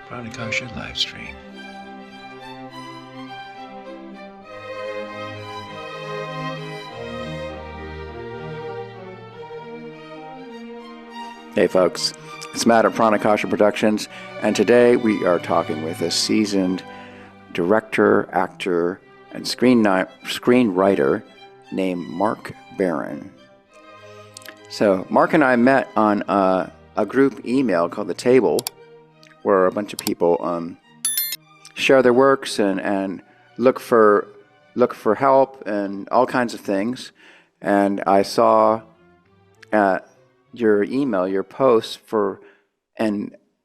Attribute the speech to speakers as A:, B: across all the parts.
A: Pranakasha livestream.
B: Hey folks, it's Matt at Pranakasha Productions, and today we are talking with a seasoned director, actor, and screenwriter named Marc Baron. So Marc and I met on a group email called The Table, where a bunch of people share their works and look for help and all kinds of things. And I saw your email, your post for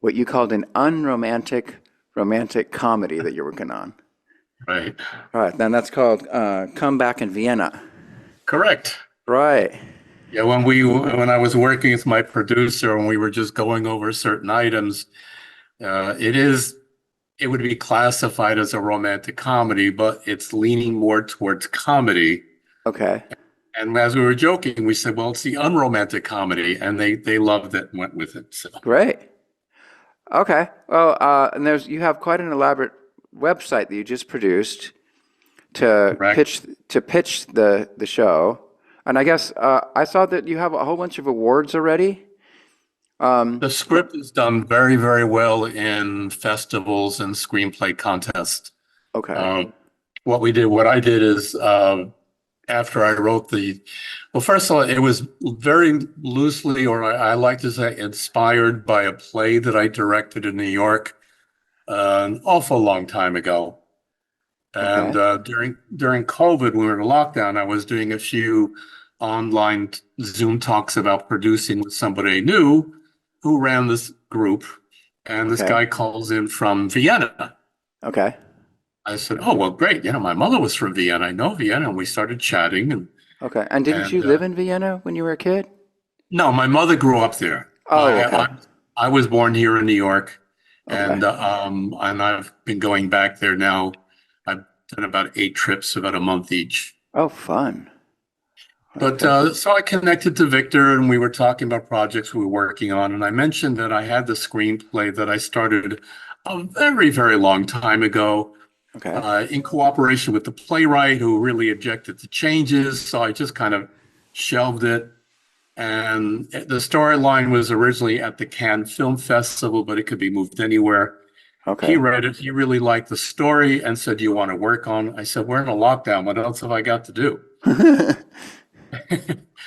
B: what you called an unromantic romantic comedy that you're working on.
C: Right.
B: All right, then that's called Come Back in Vienna.
C: Correct.
B: Right.
C: Yeah, when I was working with my producer and we were just going over certain items, it would be classified as a romantic comedy, but it's leaning more towards comedy.
B: Okay.
C: And as we were joking, we said, well, it's the unromantic comedy, and they loved it and went with it. So.
B: Great. Okay. Well, and you have quite an elaborate website that you just produced to pitch the show. And I guess I saw that you have a whole bunch of awards already.
C: The script is done very, very well in festivals and screenplay contests.
B: Okay.
C: What I did is after I wrote first of all, it was very loosely, or I like to say, inspired by a play that I directed in New York an awful long time ago. And during COVID, when we were in lockdown, I was doing a few online Zoom talks about producing with somebody I knew who ran this group. And this guy calls in from Vienna.
B: Okay.
C: I said, oh, well, great. My mother was from Vienna. I know Vienna. And we started chatting.
B: Okay. And didn't you live in Vienna when you were a kid?
C: No, my mother grew up there.
B: Oh, okay.
C: I was born here in New York.
B: Okay.
C: And I've been going back there now. I've done about 8 trips, about a month each.
B: Oh, fun.
C: But so I connected to Victor, and we were talking about projects we were working on. And I mentioned that I had the screenplay that I started a very, very long time ago.
B: Okay.
C: In cooperation with the playwright who really objected to changes. So I just kind of shelved it. And the storyline was originally at the Cannes Film Festival, but it could be moved anywhere.
B: Okay.
C: He read it. He really liked the story and said, do you want to work on it? I said, we're in a lockdown. What else have I got to do?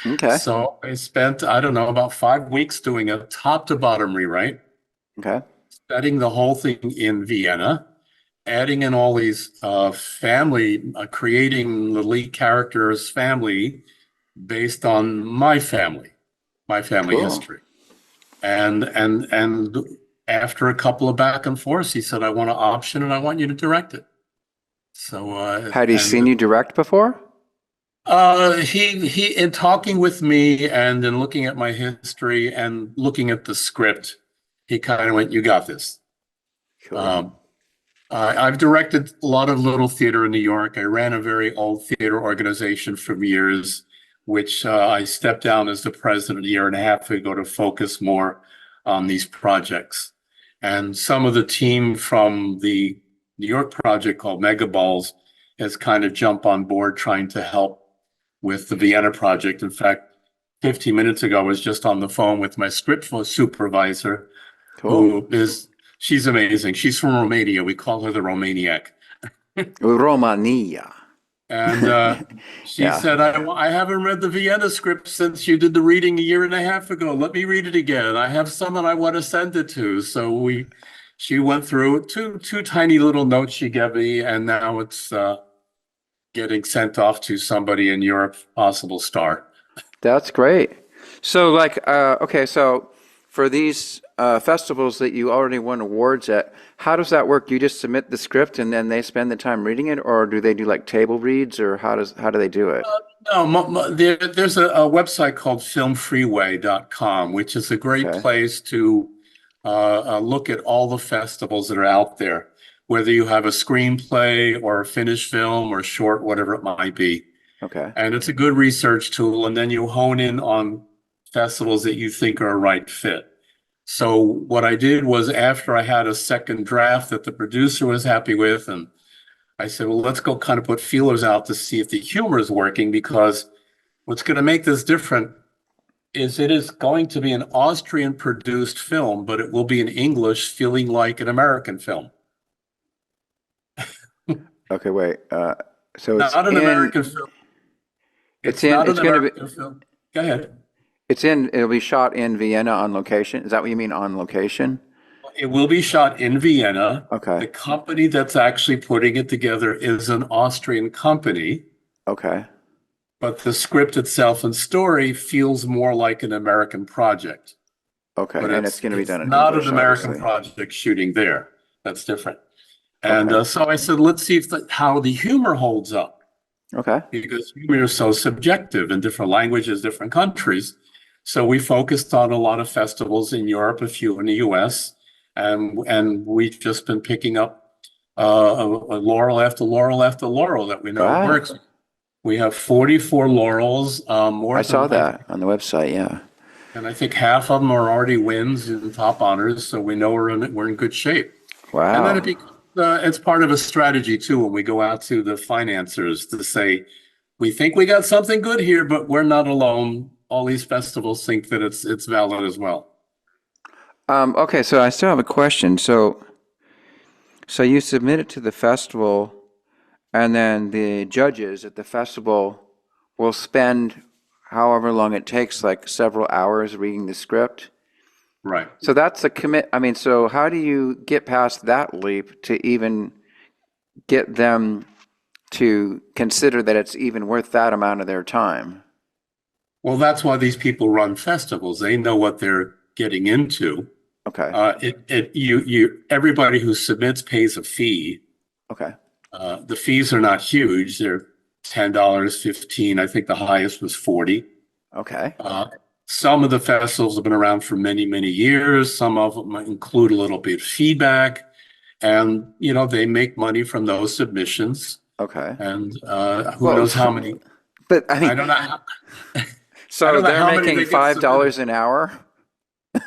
B: Okay.
C: So I spent, I don't know, about 5 weeks doing a top to bottom rewrite.
B: Okay.
C: Setting the whole thing in Vienna. Adding in all these family, creating the lead character's family based on my family
B: Cool.
C: history. And after a couple of back and forths, he said, I want to option and I want you to direct it. So
B: had he seen you direct before?
C: He in talking with me and in looking at my history and looking at the script, he kind of went, you got this.
B: Cool.
C: I've directed a lot of little theater in New York. I ran a very old theater organization for years, which I stepped down as the president a year and a half ago to focus more on these projects. And some of the team from the New York project called Megaballs has kind of jumped on board trying to help with the Vienna project. In fact, 15 minutes ago, I was just on the phone with my script supervisor,
B: Cool.
C: She's amazing. She's from Romania. We call her the Romaniac.
B: Romania.
C: And she said, I haven't read the Vienna script since you did the reading a year and a half ago. Let me read it again. I have someone I want to send it to. So she went through two tiny little notes she gave me, and now it's getting sent off to somebody in Europe, possible star.
B: That's great. So okay, so for these festivals that you already won awards at, how does that work? You just submit the script and then they spend the time reading it, or do they do like table reads, or how do they do it?
C: No, there's a website called filmfreeway.com, which is a great place to look at all the festivals that are out there, whether you have a screenplay or a finished film or short, whatever it might be.
B: Okay.
C: And it's a good research tool, and then you hone in on festivals that you think are a right fit. So what I did was, after I had a second draft that the producer was happy with, and I said, well, let's go kind of put feelers out to see if the humor is working, because what's going to make this different is it is going to be an Austrian produced film, but it will be in English, feeling like an American film.
B: Okay, wait. So it's
C: Not an
B: in,
C: American film.
B: it's
C: Not
B: in,
C: an
B: it's going to be,
C: American film. Go ahead.
B: it'll be shot in Vienna on location. Is that what you mean, on location?
C: It will be shot in Vienna.
B: Okay.
C: The company that's actually putting it together is an Austrian company,
B: Okay.
C: but the script itself and story feels more like an American project.
B: Okay.
C: But
B: And it's going to be done in
C: not
B: English,
C: an American
B: obviously.
C: project shooting there. That's different. And
B: Okay.
C: so I said, let's see how the humor holds up,
B: Okay.
C: because humor is so subjective in different languages, different countries. So we focused on a lot of festivals in Europe, a few in the US, and we've just been picking up a laurel after laurel after laurel that we know
B: Wow.
C: works. We have 44 laurels, more
B: I
C: than
B: saw that on the website. Yeah.
C: and I think half of them are already wins and top honors, so we know we're in good shape. And then
B: Wow.
C: it's part of a strategy too when we go out to the financiers to say, we think we got something good here, but we're not alone. All these festivals think that it's valid as well.
B: Okay, so I still have a question. So you submit it to the festival, and then the judges at the festival will spend however long it takes, like several hours reading the script.
C: Right.
B: So that's a commit. I mean, so how do you get past that leap to even get them to consider that it's even worth that amount of their time?
C: Well, that's why these people run festivals. They know what they're getting into.
B: Okay.
C: Everybody who submits pays a fee.
B: Okay.
C: The fees are not huge. They're $10, 15. I think the highest was 40.
B: Okay.
C: Some of the festivals have been around for many, many years. Some of them include a little bit of feedback, and they make money from those submissions.
B: Okay.
C: And who knows how many?
B: But I
C: I don't know. How,
B: so they're making $5 an hour?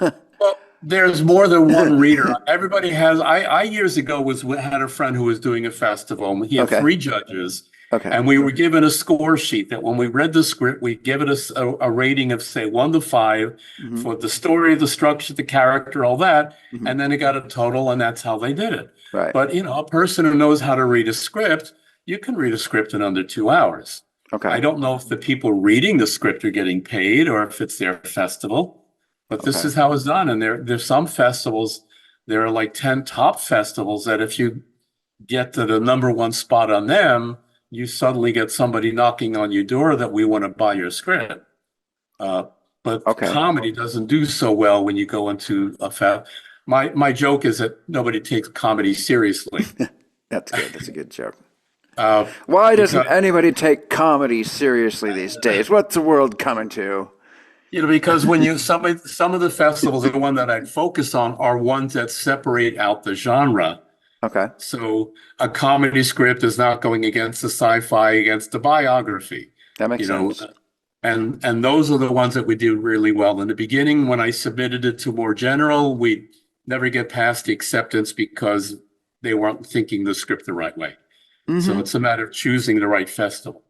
C: Well, there's more than one reader. Everybody has. I years ago had a friend who was doing a festival. He had
B: Okay.
C: 3 judges.
B: Okay.
C: And we were given a score sheet that when we read the script, we give it a rating of, say, 1 to 5 for the story, the structure, the character, all that. And then it got a total, and that's how they did it.
B: Right.
C: But, a person who knows how to read a script, you can read a script in under 2 hours.
B: Okay.
C: I don't know if the people reading the script are getting paid or if it's their festival, but this
B: Okay.
C: is how it's done. And there's some festivals, there are like 10 top festivals that if you get to the number 1 spot on them, you suddenly get somebody knocking on your door that we want to buy your script. But
B: Okay.
C: comedy doesn't do so well when you go into a My joke is that nobody takes comedy seriously.
B: That's good. That's a good joke.
C: because-
B: Why doesn't anybody take comedy seriously these days? What's the world coming to?
C: Because when some of the festivals, the one that I'd focus on are ones that separate out the genre.
B: Okay.
C: So a comedy script is not going against the sci-fi, against the biography.
B: That makes sense.
C: And those are the ones that we do really well. In the beginning, when I submitted it to more general, we never get past the acceptance because they weren't thinking the script the right way. So it's a matter of choosing the right festival.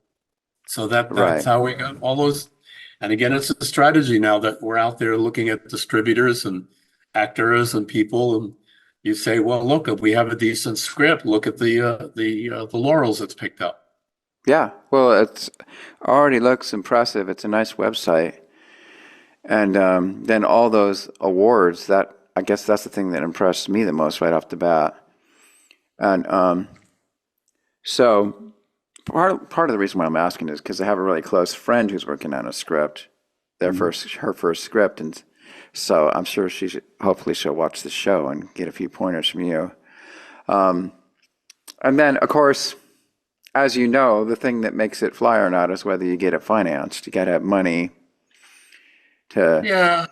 C: So that's how we got all those. And again, it's a strategy now that we're out there looking at distributors and actors and people, and you say, well, look, if we have a decent script, look at the laurels it's picked up.
B: Yeah. Well, it's already looks impressive. It's a nice website. And then all those awards, I guess that's the thing that impressed me the most right off the bat. And so part of the reason why I'm asking is because I have a really close friend who's working on a script, her first script, and so I'm sure hopefully she'll watch the show and get a few pointers from you. And then, of course, as you know, the thing that makes it fly or not is whether you get it financed. You got to have money to.
C: Yeah,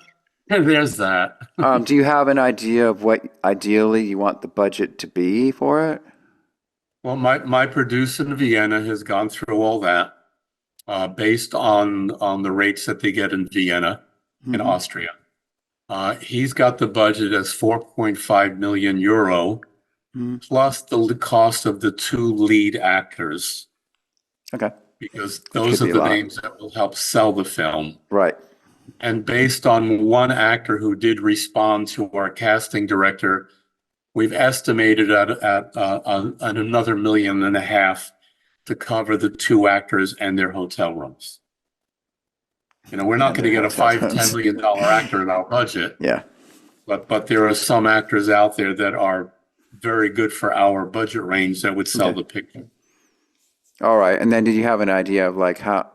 C: there's that.
B: Do you have an idea of what ideally you want the budget to be for it?
C: Well, my producer in Vienna has gone through all that based on the rates that they get in Vienna, in Austria. He's got the budget as 4.5 million euro, plus the cost of the two lead actors,
B: Okay.
C: because
B: Which could
C: those are
B: be a
C: the
B: lot.
C: names that will help sell the film.
B: Right.
C: And based on one actor who did respond to our casting director, we've estimated at another 1.5 million to cover the two actors and their hotel rooms. We're not going to get a $5-10 million actor in our budget.
B: Yeah.
C: But there are some actors out there that are very good for our budget range that would sell the picture.
B: All right. And then did you have an idea of like how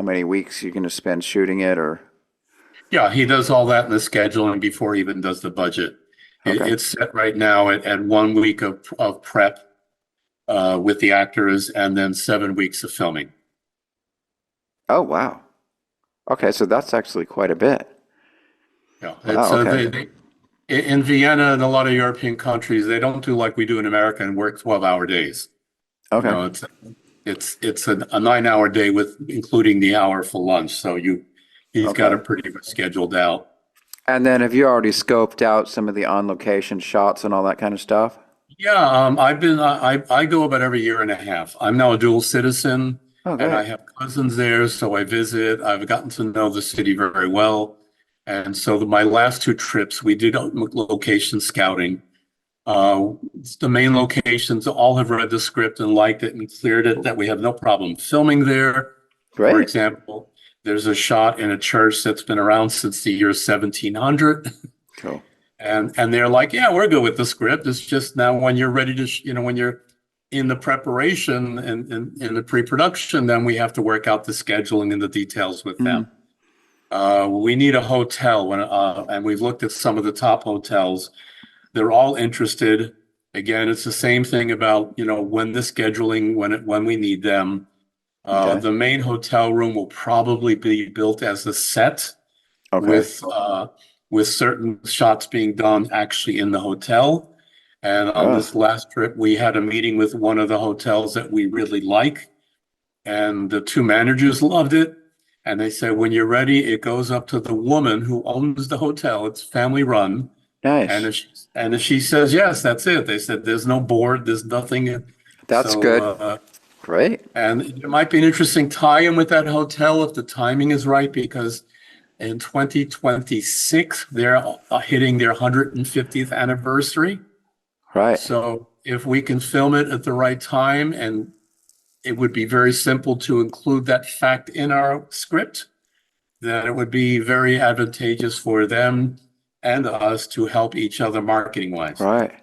B: many weeks you're going to spend shooting it, or?
C: Yeah, he does all that in the scheduling before he even does the budget.
B: Okay.
C: It's set right now at 1 week of prep with the actors, and then 7 weeks of filming.
B: Oh, wow. Okay, so that's actually quite a bit.
C: Yeah,
B: Wow, okay.
C: In Vienna and a lot of European countries, they don't do like we do in America and work 12-hour days.
B: Okay.
C: It's a 9-hour day with including the hour for lunch. So he's got it pretty much scheduled out.
B: And then have you already scoped out some of the on-location shots and all that kind of stuff?
C: Yeah, I go about every year and a half. I'm now a dual citizen,
B: Oh,
C: and I
B: great.
C: have cousins there, so I visit. I've gotten to know the city very well, and so my last 2 trips we did location scouting. The main locations all have read the script and liked it and cleared it, that we have no problem filming there.
B: Great.
C: For example, there's a shot in a church that's been around since the year 1700.
B: Cool.
C: And they're like, yeah, we're good with the script. It's just now when you're ready to, when you're in the preparation and in the pre-production, then we have to work out the scheduling and the details with them. We need a hotel, and we've looked at some of the top hotels. They're all interested. Again, it's the same thing about, when the scheduling, when we need them. The main hotel room will probably be built as a set with certain shots being done actually in the hotel. And on this last trip, we had a meeting with one of the hotels that we really like. And the 2 managers loved it. And they said, when you're ready, it goes up to the woman who owns the hotel. It's family run.
B: Nice.
C: And if she says yes, that's it. They said there's no board, there's nothing.
B: That's good. Great.
C: And it might be an interesting tie-in with that hotel if the timing is right, because in 2026 they're hitting their 150th anniversary.
B: Right.
C: So if we can film it at the right time, and it would be very simple to include that fact in our script, then it would be very advantageous for them and us to help each other marketing-wise.
B: Right.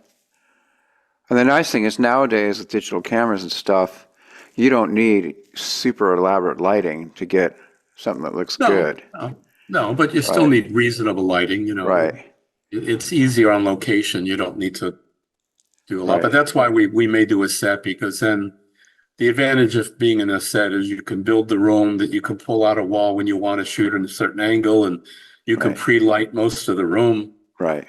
B: And the nice thing is nowadays with digital cameras and stuff, you don't need super elaborate lighting to get something that looks good.
C: No, but you still need reasonable lighting,
B: Right.
C: It's easier on location. You don't need to do a lot. But that's why we may do a set, because then the advantage of being in a set is you can build the room, that you can pull out a wall when you want to shoot in a certain angle, and you can pre-light most of the room. Right.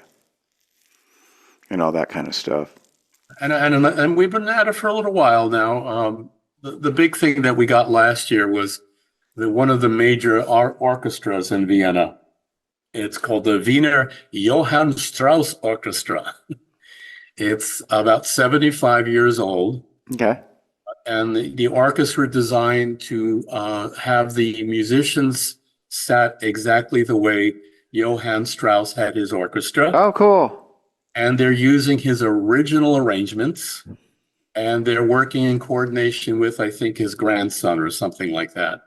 C: And all that kind of stuff. And we've been at it for a little while now. The big thing that we got last year was one of the major orchestras in Vienna. It's called the Wiener Johann Strauss Orchestra. It's about 75 years old. Okay. And the orchestra designed to have the musicians sat exactly the way Johann Strauss had his orchestra. Oh, cool. And they're using his original arrangements, and they're working in coordination with, I think, his grandson or something like that.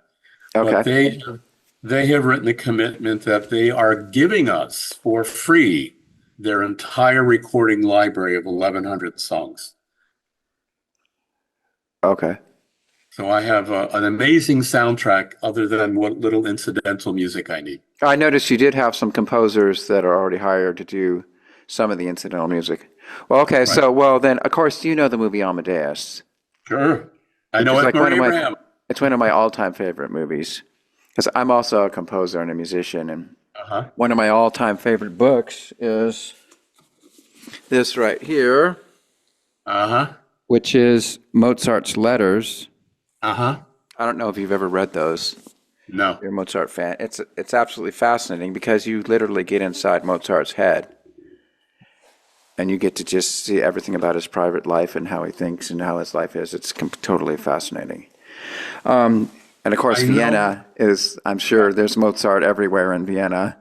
C: Okay. But they have written a commitment that they are giving us for free their entire recording library of 1,100 songs. Okay. So I have an amazing soundtrack other than what little incidental music I need. I noticed you did have some composers that are already hired to do some of the incidental music. Well, okay, right. So, well, then, of course, you know the movie Amadeus. Sure. I know it, like it's one of my all-time favorite movies, because I'm also a composer and a musician, and one of my all-time favorite books is this right here, which is Mozart's Letters. I don't know if you've ever read those. No.
B: you're a Mozart fan. It's absolutely fascinating because you literally get inside Mozart's head and you get to just see everything about his private life and how he thinks and how his life is. It's totally fascinating. And of course,
C: I know.
B: Vienna is, I'm sure there's Mozart everywhere in Vienna.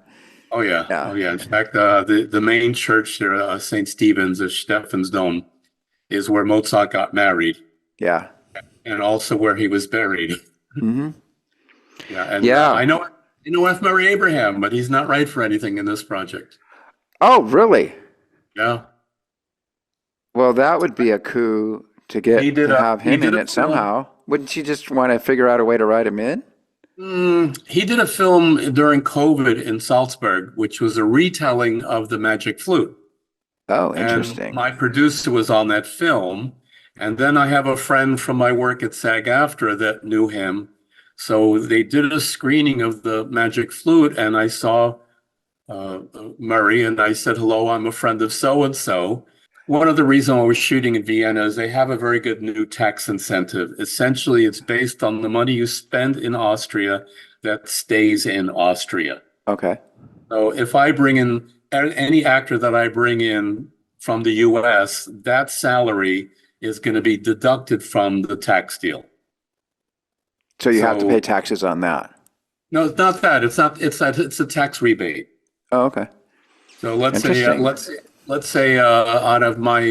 C: Oh yeah.
B: Yeah.
C: Oh yeah. In fact, the main church there, St. Stephen's, the Stephansdom, is where Mozart got married,
B: Yeah.
C: and also where he was buried.
B: Hmm.
C: Yeah, and
B: Yeah.
C: I know F. Murray Abraham, but he's not right for anything in this project.
B: Oh, really?
C: Yeah,
B: Well, that would be a coup to
C: he
B: get
C: did
B: to
C: a
B: have him in it
C: film.
B: somehow. Wouldn't you just want to figure out a way to write him in?
C: He did a film during COVID in Salzburg, which was a retelling of The Magic Flute.
B: Oh,
C: And
B: interesting.
C: my producer was on that film. And then I have a friend from my work at SAG-AFTRA that knew him. So they did a screening of The Magic Flute, and I saw Murray, and I said, hello, I'm a friend of so-and-so. One of the reasons I was shooting in Vienna is they have a very good new tax incentive. Essentially, it's based on the money you spend in Austria that stays in Austria.
B: Okay.
C: So if I bring in any actor that I bring in from the US, that salary is going to be deducted from the tax deal.
B: So you have to pay
C: So
B: taxes on that.
C: no, it's not that. It's a tax rebate.
B: Oh, okay.
C: So let's say
B: Interesting.
C: out of my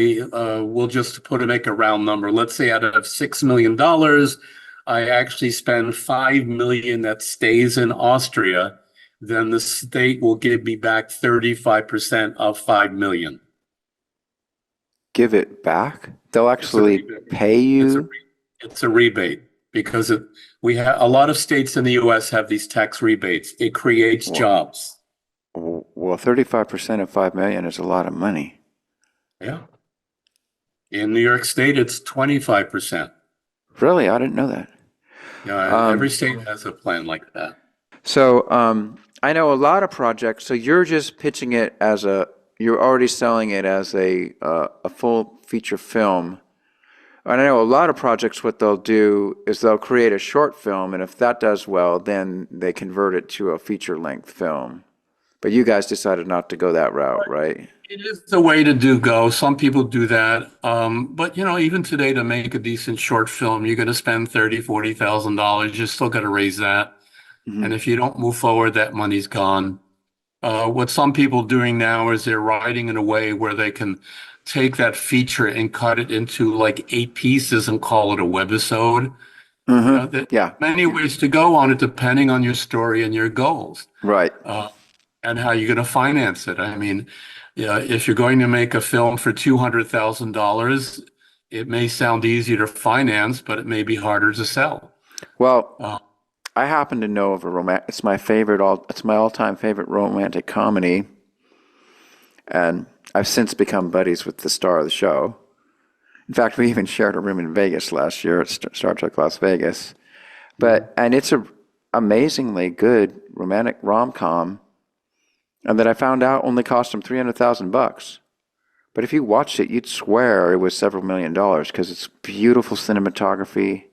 C: we'll just make a round number. Let's say out of $6 million, I actually spend 5 million that stays in Austria. Then the state will give me back 35% of 5 million.
B: Give it back? They'll
C: It's a
B: actually
C: rebate.
B: pay
C: It's a
B: you?
C: it's a rebate because we have a lot of states in the U.S. have these tax rebates. It creates
B: Well,
C: jobs.
B: well, 35% of 5 million is a lot of money.
C: Yeah. In New York State, it's 25%.
B: Really? I didn't know that.
C: Yeah, every
B: Um,
C: state has a plan like that.
B: I know a lot of projects. So you're just pitching it as you're already selling it as a full feature film. And I know a lot of projects, what they'll do is they'll create a short film, and if that does well, then they convert it to a feature length film. But you guys decided not to go that route, right?
C: It is the way to go. Some people do that. But even today to make a decent short film, you're going to spend $30,000, $40,000. You still got to raise that.
B: Hmm.
C: And if you don't move forward, that money's gone. What some people doing now is they're writing in a way where they can take that feature and cut it into like 8 pieces and call it a webisode.
B: Hmm.
C: There
B: Yeah,
C: many ways to go on it depending on your story and your goals.
B: right.
C: Uh, and how you're going to finance it. I mean, yeah, if you're going to make a film for $200,000, it may sound easier to finance, but it may be harder to sell.
B: Well,
C: Uh,
B: I happen to know of a romantic. It's my all-time favorite romantic comedy, and I've since become buddies with the star of the show. In fact, we even shared a room in Vegas last year at Star Trek Las Vegas. And it's a amazingly good romantic rom-com, and that I found out only cost him $300,000. But if you watched it, you'd swear it was several $1 million because it's beautiful cinematography,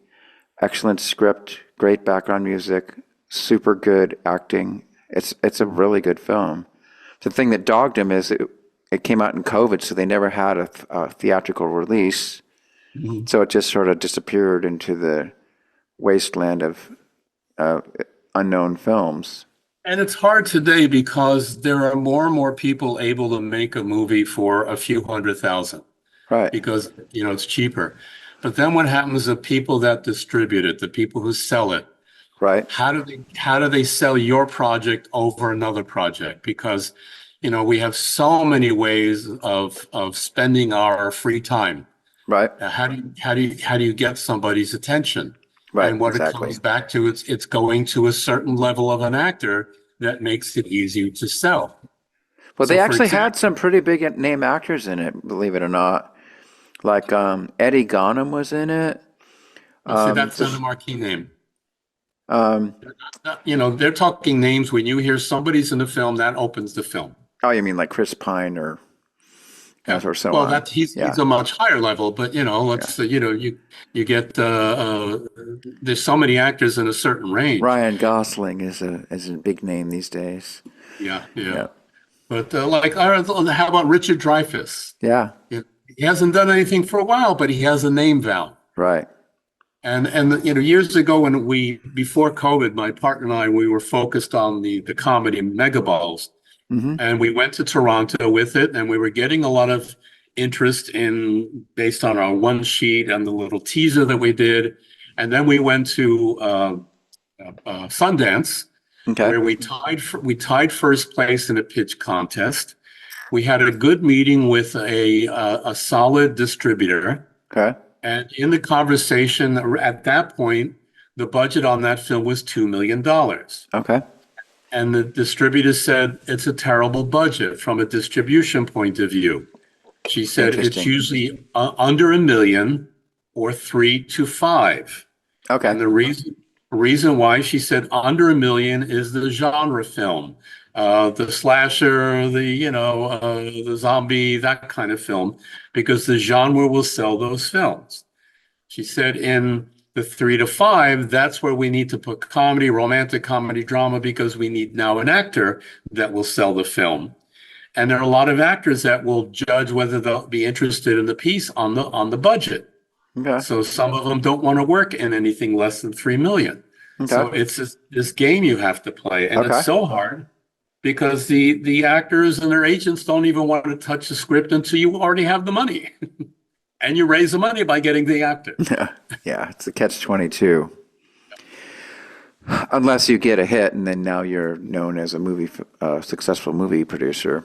B: excellent script, great background music, super good acting. It's a really good film. The thing that dogged him is it came out in COVID, so they never had a theatrical release.
C: mhm.
B: So it just sort of disappeared into the wasteland of uh, unknown films.
C: And it's hard today because there are more and more people able to make a movie for a few 100,000
B: Right,
C: because, it's cheaper. But then what happens to people that distribute it, the people who sell it?
B: right,
C: How do they sell your project over another project? Because, we have so many ways of spending our free time.
B: right,
C: How do you get somebody's attention?
B: right,
C: And what it
B: exactly.
C: comes back to, it's going to a certain level of an actor that makes it easier to sell.
B: Well,
C: So
B: they
C: for
B: actually had
C: example,
B: some pretty big name actors in it, believe it or not. Like Eddie Ghanem was in it.
C: let's say that's not a
B: Just
C: marquee name.
B: um,
C: They're talking names. When you hear somebody's in the film, that opens the film.
B: oh, you mean like Chris Pine or or so
C: Well,
B: on.
C: he's a much higher level, but let's you get there's so many actors in a certain range.
B: Ryan Gosling is a big name these days.
C: Yeah, yeah.
B: Yeah.
C: But how about Richard Dreyfuss?
B: Yeah.
C: He hasn't done anything for a while, but he has a name value.
B: Right.
C: And years ago before COVID, my partner and I, we were focused on the comedy Megaballs.
B: Mm-hmm.
C: And we went to Toronto with it, and we were getting a lot of interest based on our one sheet and the little teaser that we did. And then we went to Sundance,
B: Okay.
C: where we tied first place in a pitch contest. We had a good meeting with a solid distributor.
B: Okay.
C: And in the conversation at that point, the budget on that film was $2 million.
B: Okay.
C: And the distributor said, it's a terrible budget from a distribution point of view. She said it's usually under $1 million or 3 to 5.
B: Okay.
C: And the reason why she said under $1 million is the genre film, the slasher, the zombie, that kind of film, because the genre will sell those films. She said in the 3 to 5, that's where we need to put comedy, romantic comedy, drama, because we need now an actor that will sell the film. And there are a lot of actors that will judge whether they'll be interested in the piece on the budget.
B: Okay.
C: So some of them don't want to work in anything less than 3 million.
B: Okay.
C: So it's this game you have to play. And it's so hard because the actors and their agents don't even want to touch the script until you already have the money. And you raise the money by getting the actor.
B: Yeah, it's a catch-22. Unless you get a hit, and then now you're known as a successful movie producer.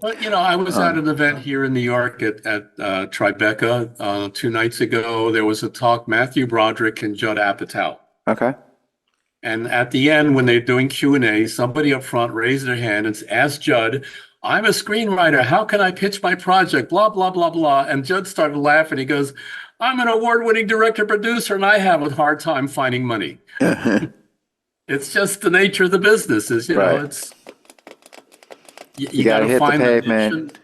C: But I was at an event here in New York at Tribeca 2 nights ago. There was a talk, Matthew Broderick and Judd Apatow.
B: Okay.
C: And at the end, when they're doing Q&A, somebody up front raised their hand and asked Judd, I'm a screenwriter. How can I pitch my project? Blah, blah, blah, blah. And Judd started laughing. He goes, I'm an award-winning director-producer, and I have a hard time finding money. It's just the nature of the business. You
B: got to hit the pavement.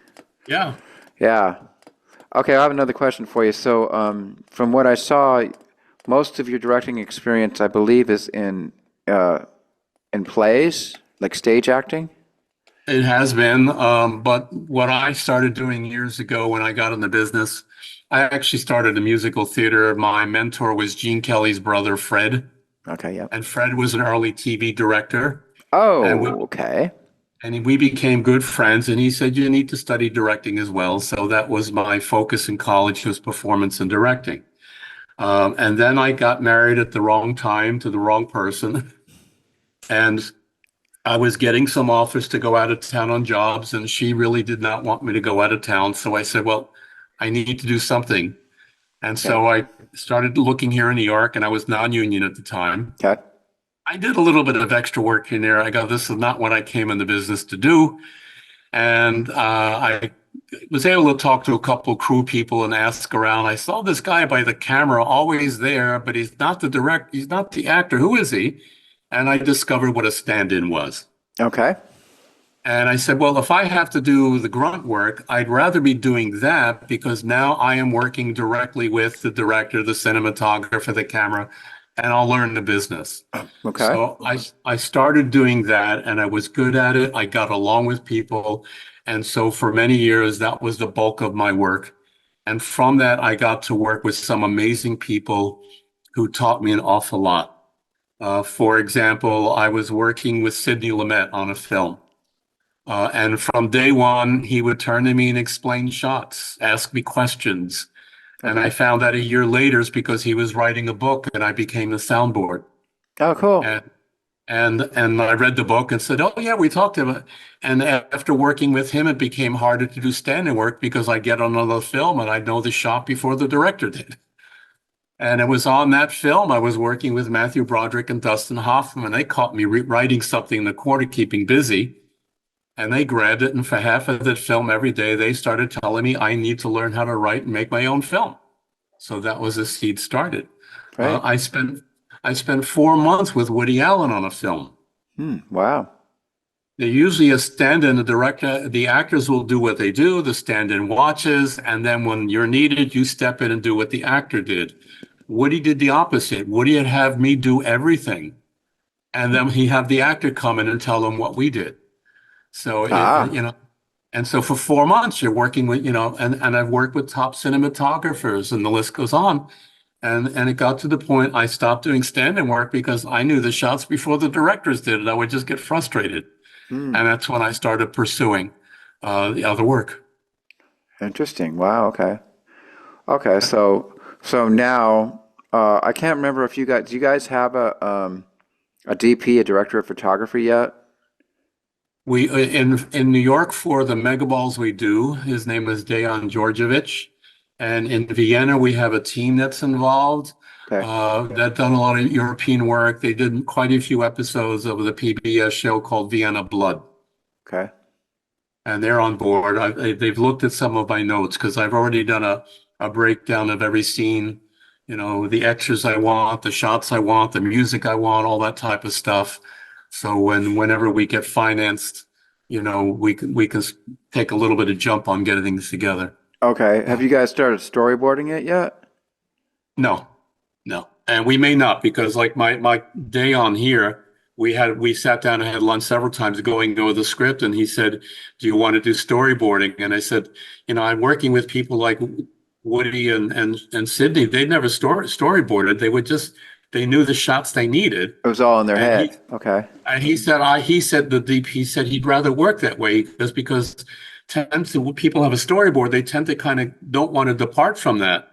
C: Yeah.
B: Yeah. Okay, I have another question for you. So from what I saw, most of your directing experience, I believe, is in plays, like stage acting?
C: It has been, but what I started doing years ago when I got in the business, I actually started a musical theater. My mentor was Gene Kelly's brother, Fred.
B: Okay, yeah.
C: And Fred was an early TV director.
B: Oh, okay.
C: And we became good friends, and he said, you need to study directing as well. So that was my focus in college, was performance and directing. And then I got married at the wrong time to the wrong person. And I was getting some offers to go out of town on jobs, and she really did not want me to go out of town. So I said, well, I need to do something. And so I started looking here in New York, and I was non-union at the time.
B: Okay.
C: I did a little bit of extra work in there. I go, this is not what I came in the business to do. And I was able to talk to a couple of crew people and ask around. I saw this guy by the camera always there, but he's not the director. He's not the actor. Who is he? And I discovered what a stand-in was.
B: Okay.
C: And I said, well, if I have to do the grunt work, I'd rather be doing that, because now I am working directly with the director, the cinematographer, the camera, and I'll learn the business.
B: Okay.
C: So I started doing that, and I was good at it. I got along with people. And so for many years, that was the bulk of my work. And from that, I got to work with some amazing people who taught me an awful lot. For example, I was working with Sidney Lumet on a film. And from day one, he would turn to me and explain shots, ask me questions. Okay. And I found out a year later is because he was writing a book, and I became the soundboard.
B: Oh, cool.
C: And I read the book and said, oh, yeah, we talked about it. And after working with him, it became harder to do standing work because I'd get on another film and I'd know the shot before the director did. And it was on that film I was working with Matthew Broderick and Dustin Hoffman, and they caught me writing something in the corner, keeping busy. And they grabbed it, and for half of that film every day, they started telling me I need to learn how to write and make my own film. So that was a seed started. Right. I spent 4 months with Woody Allen on a film.
B: Wow.
C: They usually a stand-in, the actors will do what they do, the stand-in watches, and then when you're needed, you step in and do what the actor did. Woody did the opposite. Woody would have me do everything, and then he have the actor come in and tell them what we did. So,
B: Ah,
C: and so for 4 months, you're working with, and I've worked with top cinematographers, and the list goes on. And it got to the point I stopped doing stand-in work because I knew the shots before the directors did, and I would just get frustrated.
B: hmm.
C: And that's when I started pursuing the other work.
B: Interesting. Wow. Okay. Okay. So now, I can't remember if you guys, do you guys have a DP, a director of photography yet?
C: We in New York for the megaballs we do. His name is Dejan Georgevich, and in Vienna we have a team that's involved.
B: Okay.
C: That done a lot of European work. They did quite a few episodes of the PBS show called Vienna Blood,
B: Okay.
C: and they're on board. They've looked at some of my notes because I've already done a breakdown of every scene. The extras I want, the shots I want, the music I want, all that type of stuff. So whenever we get financed, we can take a little bit of jump on getting things together.
B: Okay. Have you guys started storyboarding it yet?
C: No, no, and we may not because like my day on here, we sat down and had lunch several times going over the script, and he said, "Do you want to do storyboarding?" And I said, I'm working with people like Woody and Sidney. They never storyboarded. They knew the shots they needed.
B: It was all in their
C: And
B: head. Okay.
C: And he said the DP said he'd rather work that way because tends to when people have a storyboard, they tend to kind of don't want to depart from that.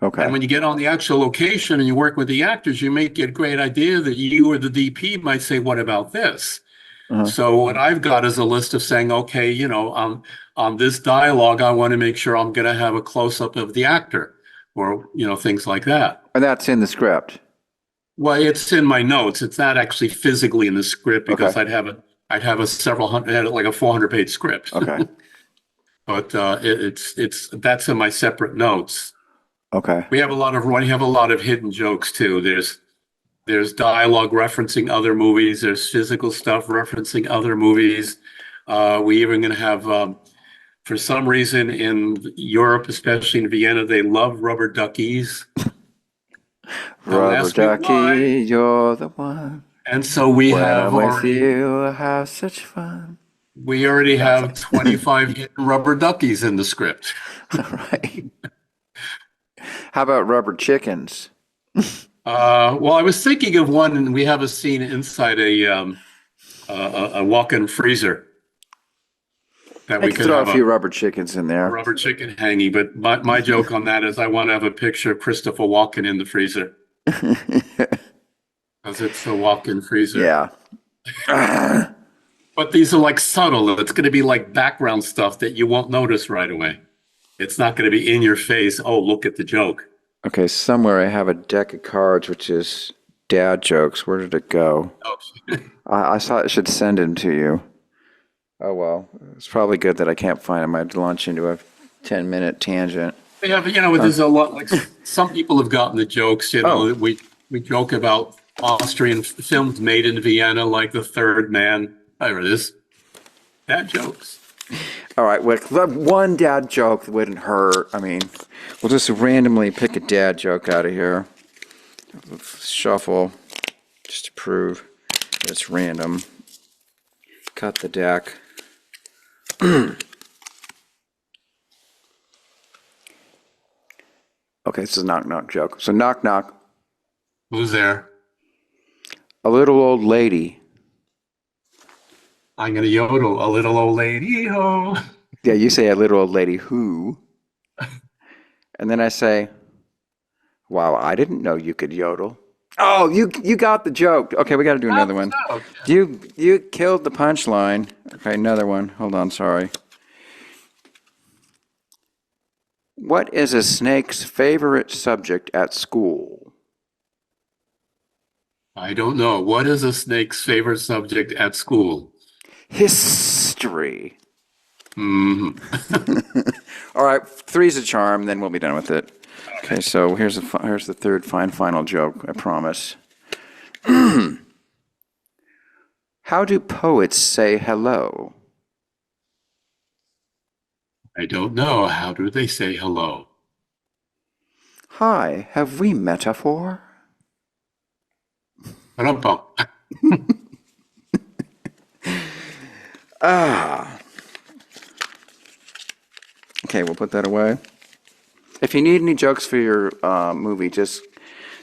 B: Okay.
C: And when you get on the actual location and you work with the actors, you may get a great idea that you or the DP might say, "What about this?"
B: Uh-huh.
C: So what I've got is a list of saying, okay, on this dialogue, I want to make sure I'm going to have a close up of the actor, or things like that.
B: And that's in the script.
C: Well, it's in my notes. It's not actually physically in the script because
B: Okay.
C: I'd have a several hundred, like a 400-page script.
B: Okay.
C: But that's in my separate notes.
B: Okay.
C: We have a lot of hidden jokes too. There's dialogue referencing other movies. There's physical stuff referencing other movies. We even gonna have, for some reason in Europe, especially in Vienna, they love rubber duckies. Don't
B: Rubber
C: ask me why.
B: ducky, you're the one.
C: And so we
B: When
C: have
B: I'm with
C: already,
B: you, I have such fun.
C: we already have 25 hidden rubber duckies in the script.
B: All right. How about rubber chickens?
C: Well, I was thinking of one, and we have a scene inside a walk-in freezer that
B: I
C: we
B: could
C: could
B: throw
C: have
B: a few rubber chickens in there.
C: rubber chicken hanging. But my joke on that is I want to have a picture of Christopher Walken in the freezer because it's a walk-in freezer.
B: Yeah.
C: But these are like subtle. It's going to be like background stuff that you won't notice right away. It's not going to be in your face. Oh, look at the joke.
B: Okay, somewhere I have a deck of cards, which is dad jokes. Where did it go?
C: Oh.
B: I thought I should send them to you. Oh, well. It's probably good that I can't find them. I'd launch into a 10-minute tangent.
C: Yeah, but there's a lot, like some people have gotten the jokes,
B: Oh.
C: we joke about Austrian films made in Vienna, like The Third Man. There it is. Dad jokes.
B: All right, well, one dad joke wouldn't hurt. I mean, we'll just randomly pick a dad joke out of here. Shuffle, just to prove that it's random. Cut the deck. Okay, this is a knock-knock joke. So knock-knock,
C: Who's there?
B: a little old lady.
C: I'm going to yodel, a little old lady, ho.
B: Yeah, you say a little old lady who. And then I say, wow, I didn't know you could yodel. Oh, you got the joke. Okay, we got to do another one. You killed the punchline. Okay, another one. Hold on, sorry. What is a snake's favorite subject at school?
C: I don't know. What is a snake's favorite subject at school?
B: History.
C: Mm-hmm.
B: All right, three's a charm, then we'll be done with it. Okay, so here's the third final joke, I promise. How do poets say hello?
C: I don't know. How do they say hello?
B: Hi, have we metaphor?
C: Ba-dum-bum.
B: Ah. Okay, we'll put that away. If you need any jokes for your movie, just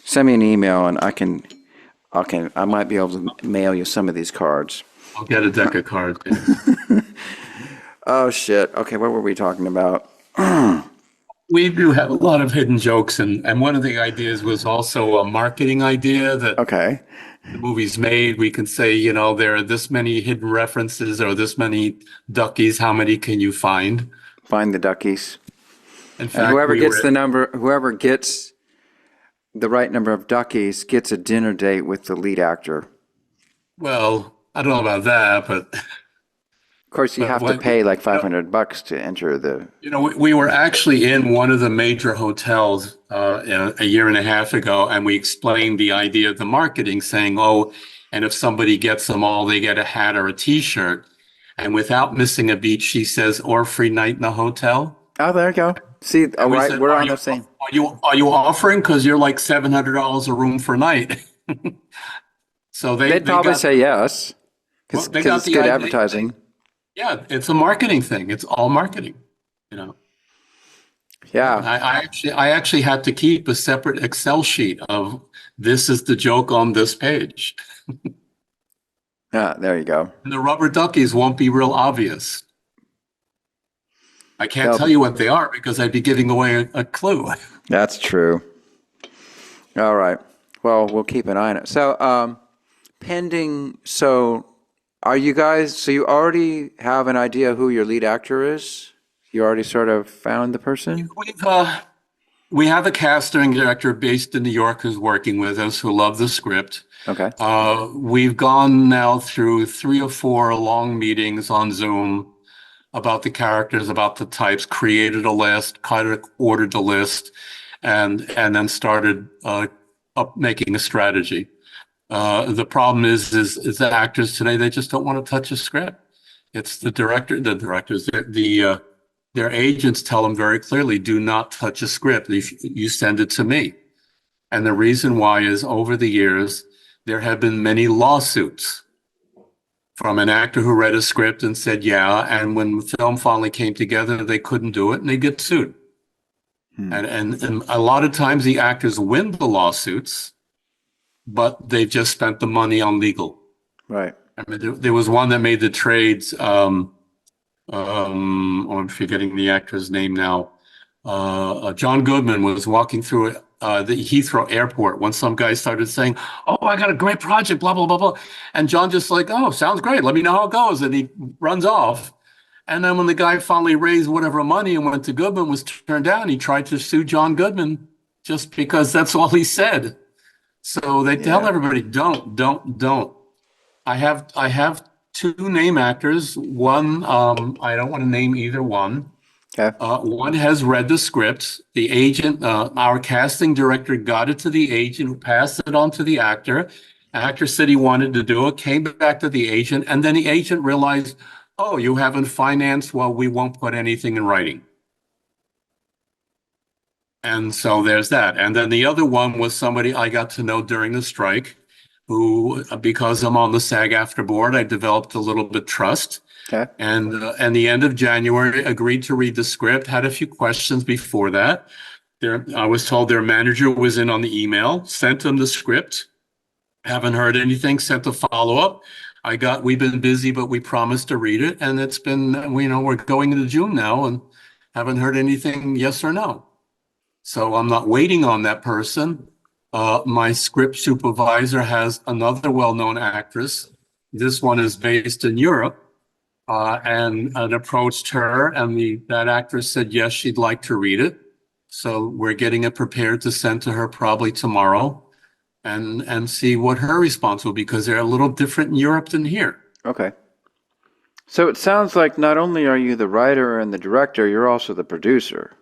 B: send me an email, and I might be able to mail you some of these cards.
C: I'll get a deck of cards.
B: Oh shit. Okay, what were we talking about?
C: We do have a lot of hidden jokes, and one of the ideas was also a marketing idea that
B: Okay.
C: the movie's made. We can say, there are this many hidden references or this many duckies. How many can you find?
B: Find the duckies.
C: In
B: And
C: fact,
B: whoever gets the right number of duckies gets a dinner date with the lead actor.
C: well, I don't know about that, but
B: Of course, you
C: but
B: have to pay like $500 to enter the.
C: we were actually in one of the major hotels a year and a half ago, and we explained the idea of the marketing, saying, "Oh, and if somebody gets them all, they get a hat or a T-shirt." And without missing a beat, she says, "Or free night in the hotel."
B: Oh, there you go. See, all
C: And we
B: right,
C: said,
B: we're on the same.
C: Are you offering? Because you're like $700 a room for night. So
B: They'd probably say yes,
C: well,
B: because
C: they got
B: it's
C: the
B: good
C: idea.
B: advertising.
C: Yeah, it's a marketing thing. It's all marketing, you know.
B: Yeah.
C: I actually had to keep a separate Excel sheet of this is the joke on this page.
B: Yeah, there you go.
C: And the rubber duckies won't be real obvious. I can't tell you what they are because I'd be giving away a clue.
B: That's true. All right. Well, we'll keep an eye on it. So, pending. So, are you guys? So, you already have an idea who your lead actor is? You already sort of found the person?
C: We have a casting director based in New York who's working with us who loved the script.
B: Okay.
C: We've gone now through 3 or 4 long meetings on Zoom about the characters, about the types, created a list, kind of ordered the list, and then started up making a strategy. The problem is that actors today, they just don't want to touch a script. It's the directors, their agents tell them very clearly, do not touch a script. You send it to me. And the reason why is over the years, there have been many lawsuits from an actor who read a script and said, yeah, and when the film finally came together, they couldn't do it and they get sued. And a lot of times the actors win the lawsuits, but they've just spent the money on legal.
B: Right.
C: I mean, there was one that made the trades, I'm forgetting the actor's name now. John Goodman was walking through the Heathrow Airport when some guy started saying, "Oh, I got a great project, blah, blah, blah, blah." And John just like, "Oh, sounds great. Let me know how it goes." And he runs off. And then when the guy finally raised whatever money and went to Goodman, was turned down, he tried to sue John Goodman just because that's all he said. So they tell everybody, don't. I have 2 name actors. One, I don't want to name either one.
B: Okay.
C: One has read the script. The agent, our casting director got it to the agent who passed it on to the actor. Actor said he wanted to do it, came back to the agent, and then the agent realized, oh, you haven't financed, well, we won't put anything in writing. And so there's that. And then the other one was somebody I got to know during the strike who, because I'm on the SAG-AFTRA board, I developed a little bit trust.
B: Okay.
C: And the end of January, agreed to read the script, had a few questions before that. I was told their manager was in on the email, sent them the script, haven't heard anything, sent a follow-up. We've been busy, but we promised to read it. And it's been, we're going into June now and haven't heard anything, yes or no. So I'm not waiting on that person. My script supervisor has another well-known actress. This one is based in Europe, and approached her, and that actress said yes, she'd like to read it. So we're getting it prepared to send to her probably tomorrow, and see what her response will be, because they're a little different in Europe than here.
B: Okay. So it sounds like not only are you the writer and the director, you're also the producer.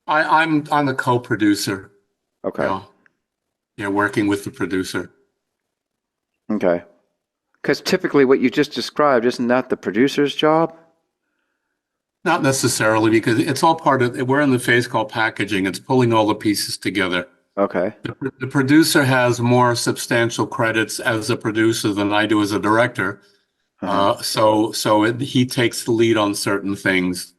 C: I'm the co-producer.
B: Okay.
C: Yeah, working with the producer.
B: Okay. Because typically what you just described, isn't that the producer's job?
C: Not necessarily, because it's all part of, we're in the phase called packaging. It's pulling all the pieces together.
B: Okay.
C: The producer has more substantial credits as a producer than I do as a director. He takes the lead on certain things.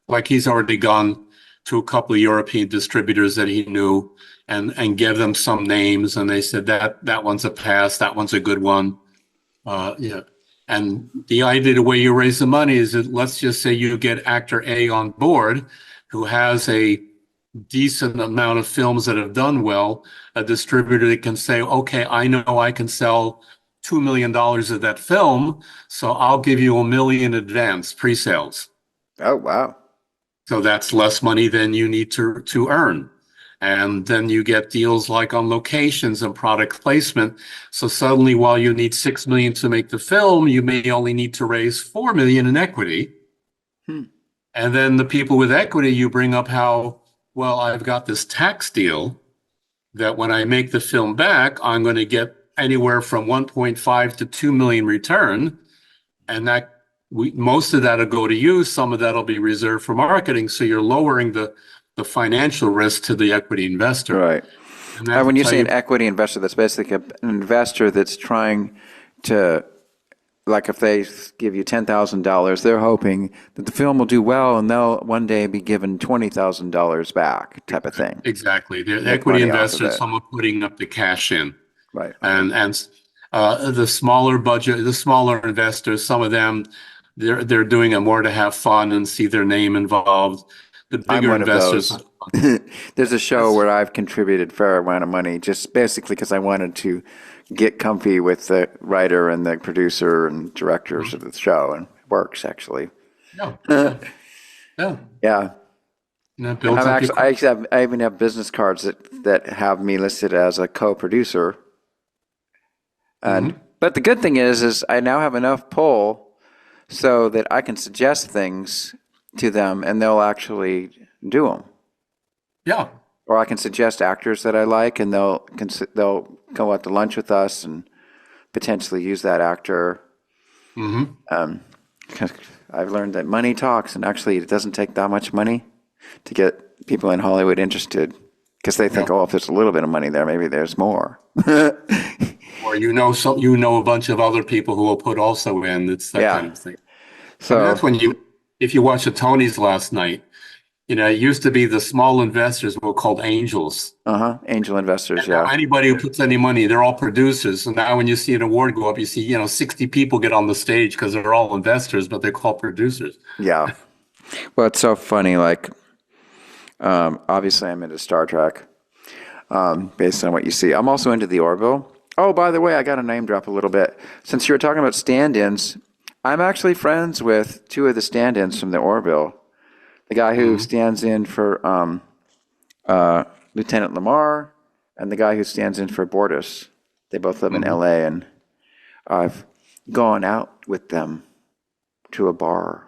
C: Like he's already gone to a couple of European distributors that he knew and gave them some names, and they said that one's a pass, that one's a good one. Yeah. And the idea, the way you raise the money is that, let's just say you get actor A on board who has a decent amount of films that have done well, a distributor that can say, okay, I know I can sell $2 million of that film, so I'll give you $1 million advance pre-sales.
B: Oh, wow.
C: So that's less money than you need to earn. And then you get deals like on locations and product placement. So suddenly, while you need $6 million to make the film, you may only need to raise $4 million in equity. And then the people with equity, you bring up how, well, I've got this tax deal that when I make the film back, I'm going to get anywhere from 1.5 to 2 million return. And most of that will go to you. Some of that will be reserved for marketing. So you're lowering the financial risk to the equity investor.
B: Right. And when you say an equity investor, that's basically an investor that's trying to, like if they give you $10,000, they're hoping that the film will do well and they'll one day be given $20,000 back, type of thing.
C: Exactly. The equity investor is someone putting up the cash in.
B: Right.
C: And the smaller budget, the smaller investors, some of them, they're doing it more to have fun and see their name involved. The bigger investors.
B: There's a show where I've contributed a fair amount of money, just basically because I wanted to get comfy with the writer and the producer and directors of the show, and it works actually.
C: Yeah.
B: Yeah. I even have business cards that have me listed as a co-producer. And but the good thing is I now have enough pull so that I can suggest things to them and they'll actually do them.
C: Yeah.
B: Or I can suggest actors that I like and they'll go out to lunch with us and potentially use that actor. I've learned that money talks, and actually it doesn't take that much money to get people in Hollywood interested, because they think, oh, if there's a little bit of money there, maybe there's more.
C: Or a bunch of other people who will put also in. It's that kind of thing. So that's when if you watch the Tonys last night, it used to be the small investors were called angels.
B: Angel investors,
C: Anybody who puts any money, they're all producers. And now when you see an award go up, you see, 60 people get on the stage because they're all investors, but they're called producers.
B: Yeah. Well, it's so funny. Like, obviously I'm into Star Trek, based on what you see. I'm also into the Orville. Oh, by the way, I got to name drop a little bit. Since you were talking about stand-ins, I'm actually friends with two of the stand-ins from the Orville. The guy who stands in for Lieutenant Lamar and the guy who stands in for Bortus. They both live in L.A., and I've gone out with them to a bar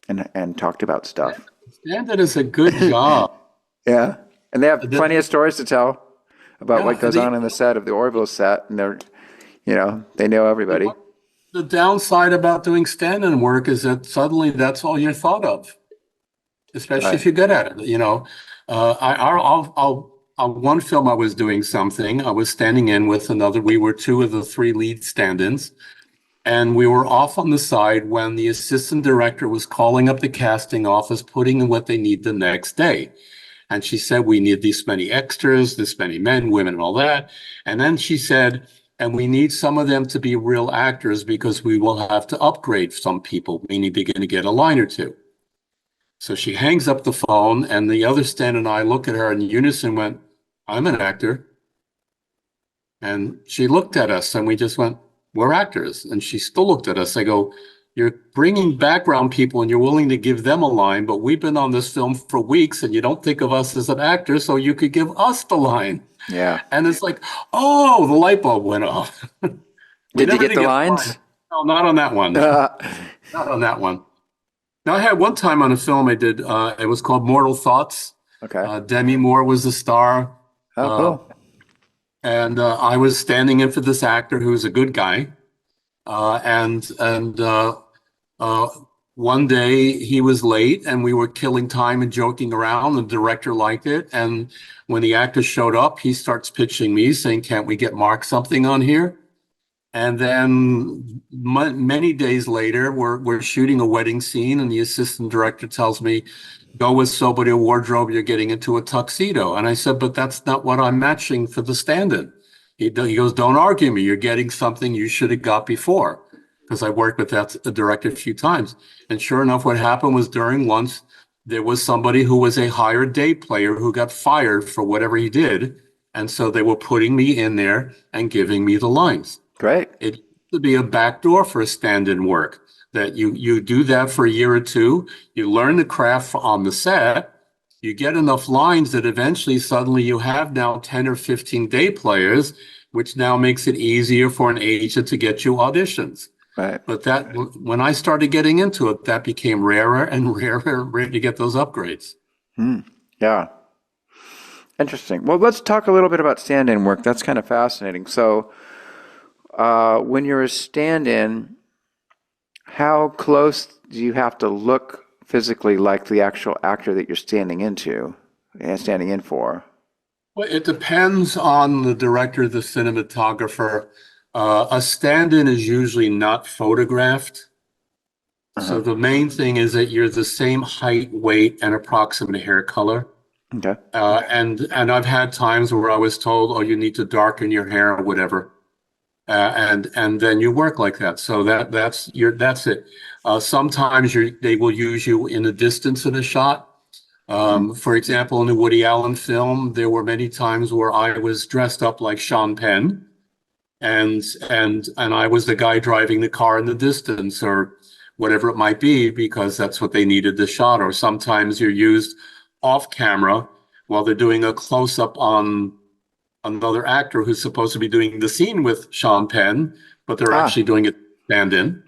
B: and talked about stuff.
C: Stand-in is a good job.
B: Yeah, and they have plenty of stories to tell about what goes on in the set of the Orville set, and they're, they know everybody.
C: The downside about doing stand-in work is that suddenly that's all you're thought of, especially if you're good at it. One film I was doing something, I was standing in with another. We were two of the three lead stand-ins, and we were off on the side when the assistant director was calling up the casting office, putting in what they need the next day. And she said, we need this many extras, this many men, women, and all that. And then she said, and we need some of them to be real actors because we will have to upgrade some people, meaning they're going to get a line or two. So she hangs up the phone, and the other stand and I look at her in unison, went, I'm an actor. And she looked at us, and we just went, we're actors. And she still looked at us. I go, you're bringing background people and you're willing to give them a line, but we've been on this film for weeks and you don't think of us as an actor, so you could give us the line.
B: Yeah.
C: And it's like, oh, the light bulb went off.
B: Did you get the lines?
C: No, not on that one. Not on that one. Now, I had one time on a film I did, it was called Mortal Thoughts.
B: Okay.
C: Demi Moore was the star.
B: Oh, cool.
C: And I was standing in for this actor who's a good guy. And one day he was late and we were killing time and joking around. The director liked it. And when the actor showed up, he starts pitching me saying, can't we get Mark something on here? And then many days later, we're shooting a wedding scene and the assistant director tells me, go with somebody wardrobe, you're getting into a tuxedo. And I said, but that's not what I'm matching for the stand-in. He goes, don't argue me. You're getting something you should have got before. Because I worked with that director a few times. And sure enough, what happened was during lunch, there was somebody who was a hired day player who got fired for whatever he did. And so they were putting me in there and giving me the lines.
B: Great.
C: It used to be a backdoor for stand-in work, that you do that for a year or two, you learn the craft on the set, you get enough lines that eventually suddenly you have now 10 or 15 day players, which now makes it easier for an agent to get you auditions.
B: Right.
C: But that, when I started getting into it, that became rarer and rarer to get those upgrades.
B: Yeah. Interesting. Well, let's talk a little bit about stand-in work. That's kind of fascinating. So, when you're a stand-in, how close do you have to look physically like the actual actor that you're standing in for?
C: Well, it depends on the director, the cinematographer. A stand-in is usually not photographed. So the main thing is that you're the same height, weight, and approximate hair color.
B: Okay.
C: And I've had times where I was told, oh, you need to darken your hair or whatever. And then you work like that. So that's it. Sometimes they will use you in the distance in a shot. For example, in the Woody Allen film, there were many times where I was dressed up like Sean Penn, and I was the guy driving the car in the distance or whatever it might be, because that's what they needed the shot. Or sometimes you're used off camera while they're doing a close-up on another actor who's supposed to be doing the scene with Sean Penn, but they're actually doing it stand-in.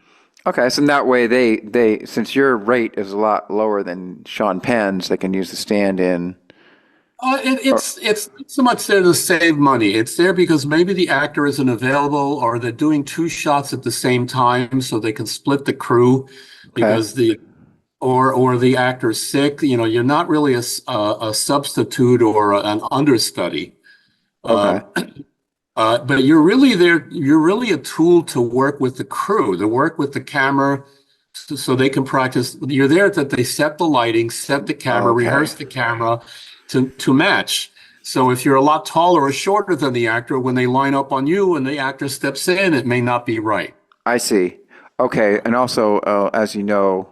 B: Okay, so in that way, they since your rate is a lot lower than Sean Penn's, they can use the stand-in.
C: It's not so much there to save money. It's there because maybe the actor isn't available, or they're doing two shots at the same time, so they can split the crew because or the actor's sick. You know, you're not really a substitute or an understudy.
B: Okay.
C: But you're really there. You're really a tool to work with the crew, to work with the camera, so they can practice. You're there that they set the lighting, set the camera, rehearse the camera to match. So if you're a lot taller or shorter than the actor, when they line up on you and the actor steps in, it may not be right.
B: I see. Okay, and also, as you know,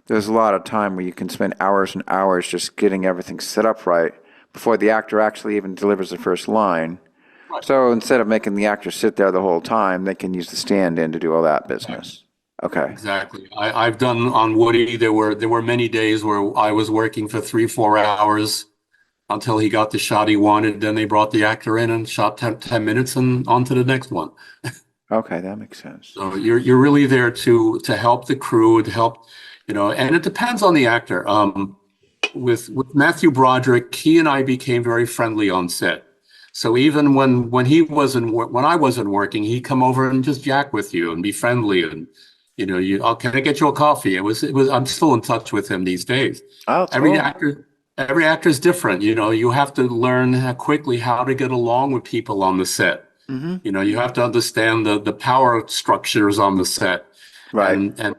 B: there's a lot of time where you can spend hours and hours just getting everything set up right before the actor actually even delivers the first line. Right. So instead of making the actor sit there the whole time, they can use the stand-in to do all that business. Okay.
C: Exactly. I've done on Woody, there were many days where I was working for 3-4 hours until he got the shot he wanted. Then they brought the actor in and shot 10 minutes and on to the next one.
B: Okay, that makes sense.
C: So you're really there to help the crew, to help, and it depends on the actor. With Matthew Broderick, he and I became very friendly on set. So even when I wasn't working, he'd come over and just yak with you and be friendly and can I get you a coffee? It was I'm still in touch with him these days.
B: Oh,
C: every actor is different. You have to learn quickly how to get along with people on the set. Mm-hmm. You have to understand the power structures on the set.
B: Right.
C: And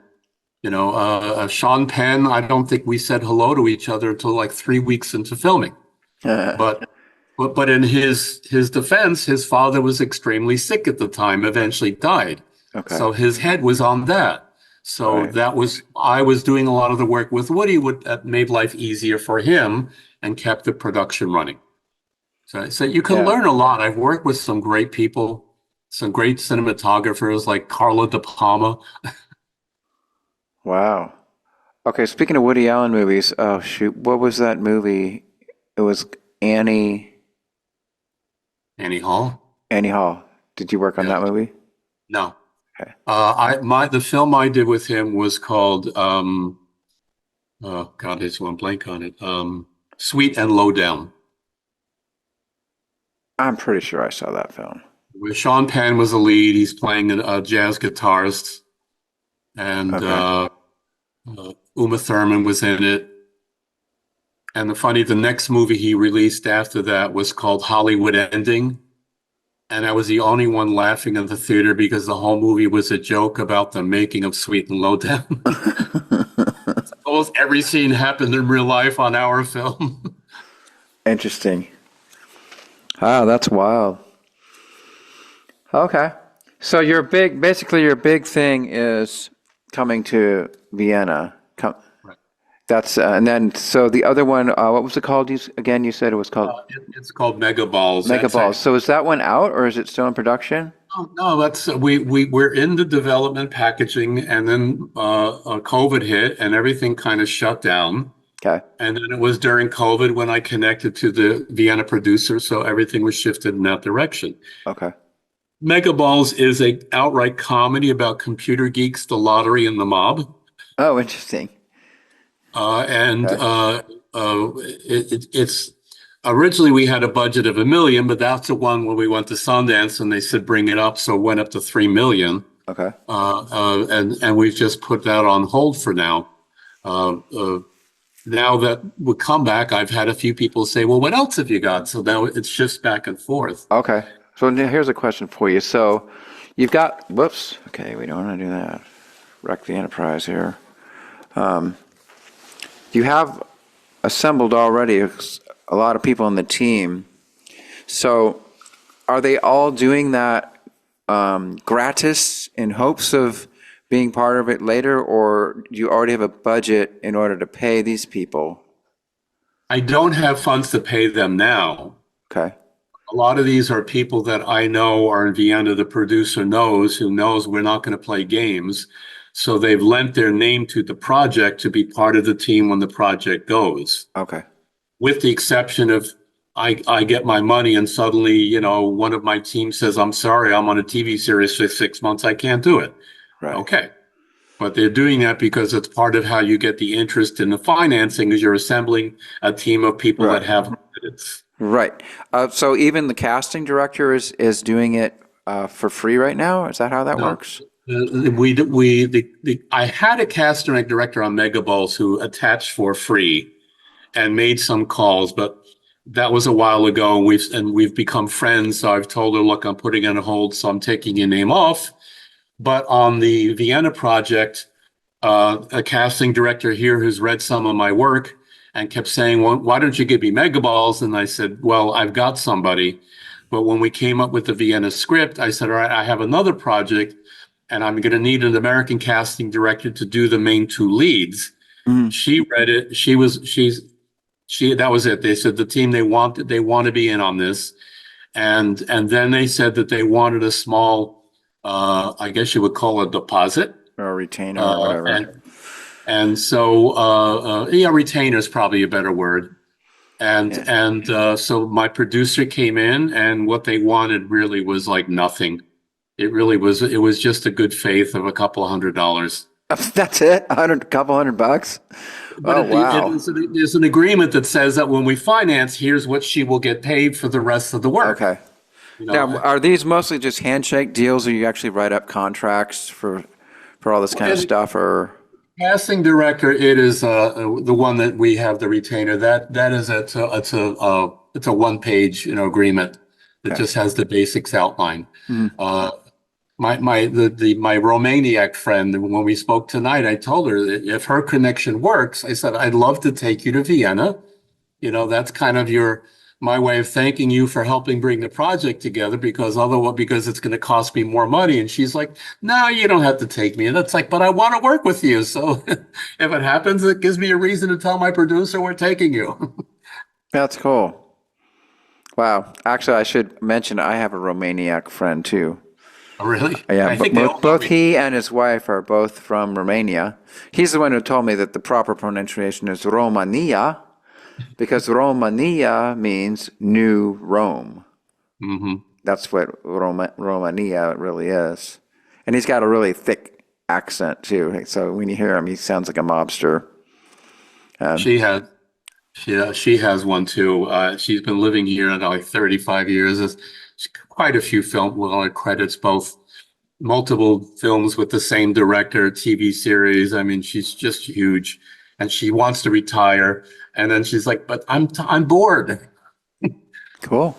C: Sean Penn, I don't think we said hello to each other until like 3 weeks into filming. But in his defense, his father was extremely sick at the time, eventually died. Okay. So his head was on that. So I was doing a lot of the work with Woody, that made life easier for him and kept the production running. So you can learn a lot. I've worked with some great people, some great cinematographers like Carloe De Palma.
B: Wow. Okay, speaking of Woody Allen movies, oh shoot, what was that movie? It was Annie
C: Hall.
B: Annie Hall. Did you work on that movie?
C: No.
B: Okay.
C: The film I did with him was called oh God, I just went blank on it. Sweet and Low Down.
B: I'm pretty sure I saw that film.
C: Where Sean Penn was the lead. He's playing a jazz guitarist, and
B: Okay.
C: Uma Thurman was in it. And the next movie he released after that was called Hollywood Ending. And I was the only one laughing in the theater because the whole movie was a joke about the making of Sweet and Lowdown. Almost every scene happened in real life on our film.
B: Interesting. Wow, that's wild. Okay. So basically your big thing is coming to Vienna.
C: Right.
B: That's and then so the other one, what was it called? You said it was called
C: It's called Mega Balls.
B: Mega Balls. So is that one out or is it still in production?
C: No, that's we're in the development packaging, and then COVID hit and everything kind of shut down.
B: Okay.
C: And then it was during COVID when I connected to the Vienna producer, so everything was shifted in that direction.
B: Okay.
C: Mega Balls is a outright comedy about computer geeks, the lottery, and the mob.
B: Oh, interesting.
C: And
B: Okay.
C: it's originally we had a budget of $1 million, but that's the one when we went to Sundance and they said bring it up, so it went up to $3 million.
B: Okay.
C: And we've just put that on hold for now. Now that we come back, I've had a few people say, "Well, what else have you got?" So now it shifts back and forth.
B: Okay. So now here's a question for you. So you've got, whoops. Okay, we don't want to do that. Wreck the enterprise here. You have assembled already a lot of people on the team. So are they all doing that gratis in hopes of being part of it later, or do you already have a budget in order to pay these people?
C: I don't have funds to pay them now.
B: Okay.
C: A lot of these are people that I know are in Vienna. The producer who knows we're not going to play games. So they've lent their name to the project to be part of the team when the project goes.
B: Okay.
C: With the exception of I get my money and suddenly, one of my team says, "I'm sorry, I'm on a TV series for 6 months. I can't do it."
B: Right.
C: Okay. But they're doing that because it's part of how you get the interest in the financing is you're assembling a team of people
B: Right.
C: that have credits.
B: Right. So even the casting director is doing it for free right now? Is that how that works?
C: I had a casting director on Mega Balls who attached for free and made some calls, but that was a while ago. We've become friends. So I've told her, "Look, I'm putting it on hold, so I'm taking your name off." But on the Vienna project, a casting director here who's read some of my work and kept saying, "Well, why don't you give me Mega Balls?" And I said, "Well, I've got somebody." But when we came up with the Vienna script, I said, "All right, I have another project and I'm going to need an American casting director to do the main two leads."
B: Mhm.
C: She read it. That was it. They said the team they want to be in on this. And then they said that they wanted a small, I guess you would call it deposit.
B: Or a retainer or whatever.
C: And so, yeah, retainer is probably a better word. So my producer came in, and what they wanted really was like nothing. It was just a good faith of a couple of $100.
B: That's it? A couple $100?
C: But
B: Oh, wow.
C: there's an agreement that says that when we finance, here's what she will get paid for the rest of the work.
B: Okay. Now, are these mostly just handshake deals, or you actually write up contracts for all this kind of stuff, or?
C: Casting director, it is the one that we have the retainer. That is it's a one-page agreement that just has the basics outlined. My Romaniac friend, when we spoke tonight, I told her that if her connection works, I said, "I'd love to take you to Vienna. That's kind of my way of thanking you for helping bring the project together because it's going to cost me more money." And she's like, "No, you don't have to take me." And that's like, "But I want to work with you. So if it happens, it gives me a reason to tell my producer we're taking you."
B: That's cool. Wow. Actually, I should mention I have a Romaniac friend too.
C: Oh, really?
B: Yeah,
C: I
B: but
C: think they all
B: both
C: know me.
B: he and his wife are both from Romania. He's the one who told me that the proper pronunciation is Romania, because Romania means New Rome.
C: Mm-hmm.
B: That's what Romania really is. And he's got a really thick accent too. So when you hear him, he sounds like a mobster.
C: She has one too. She's been living here like 35 years. quite a few film credits, both multiple films with the same director, TV series. I mean, she's just huge, and she wants to retire. And then she's like, "But I'm bored."
B: Cool.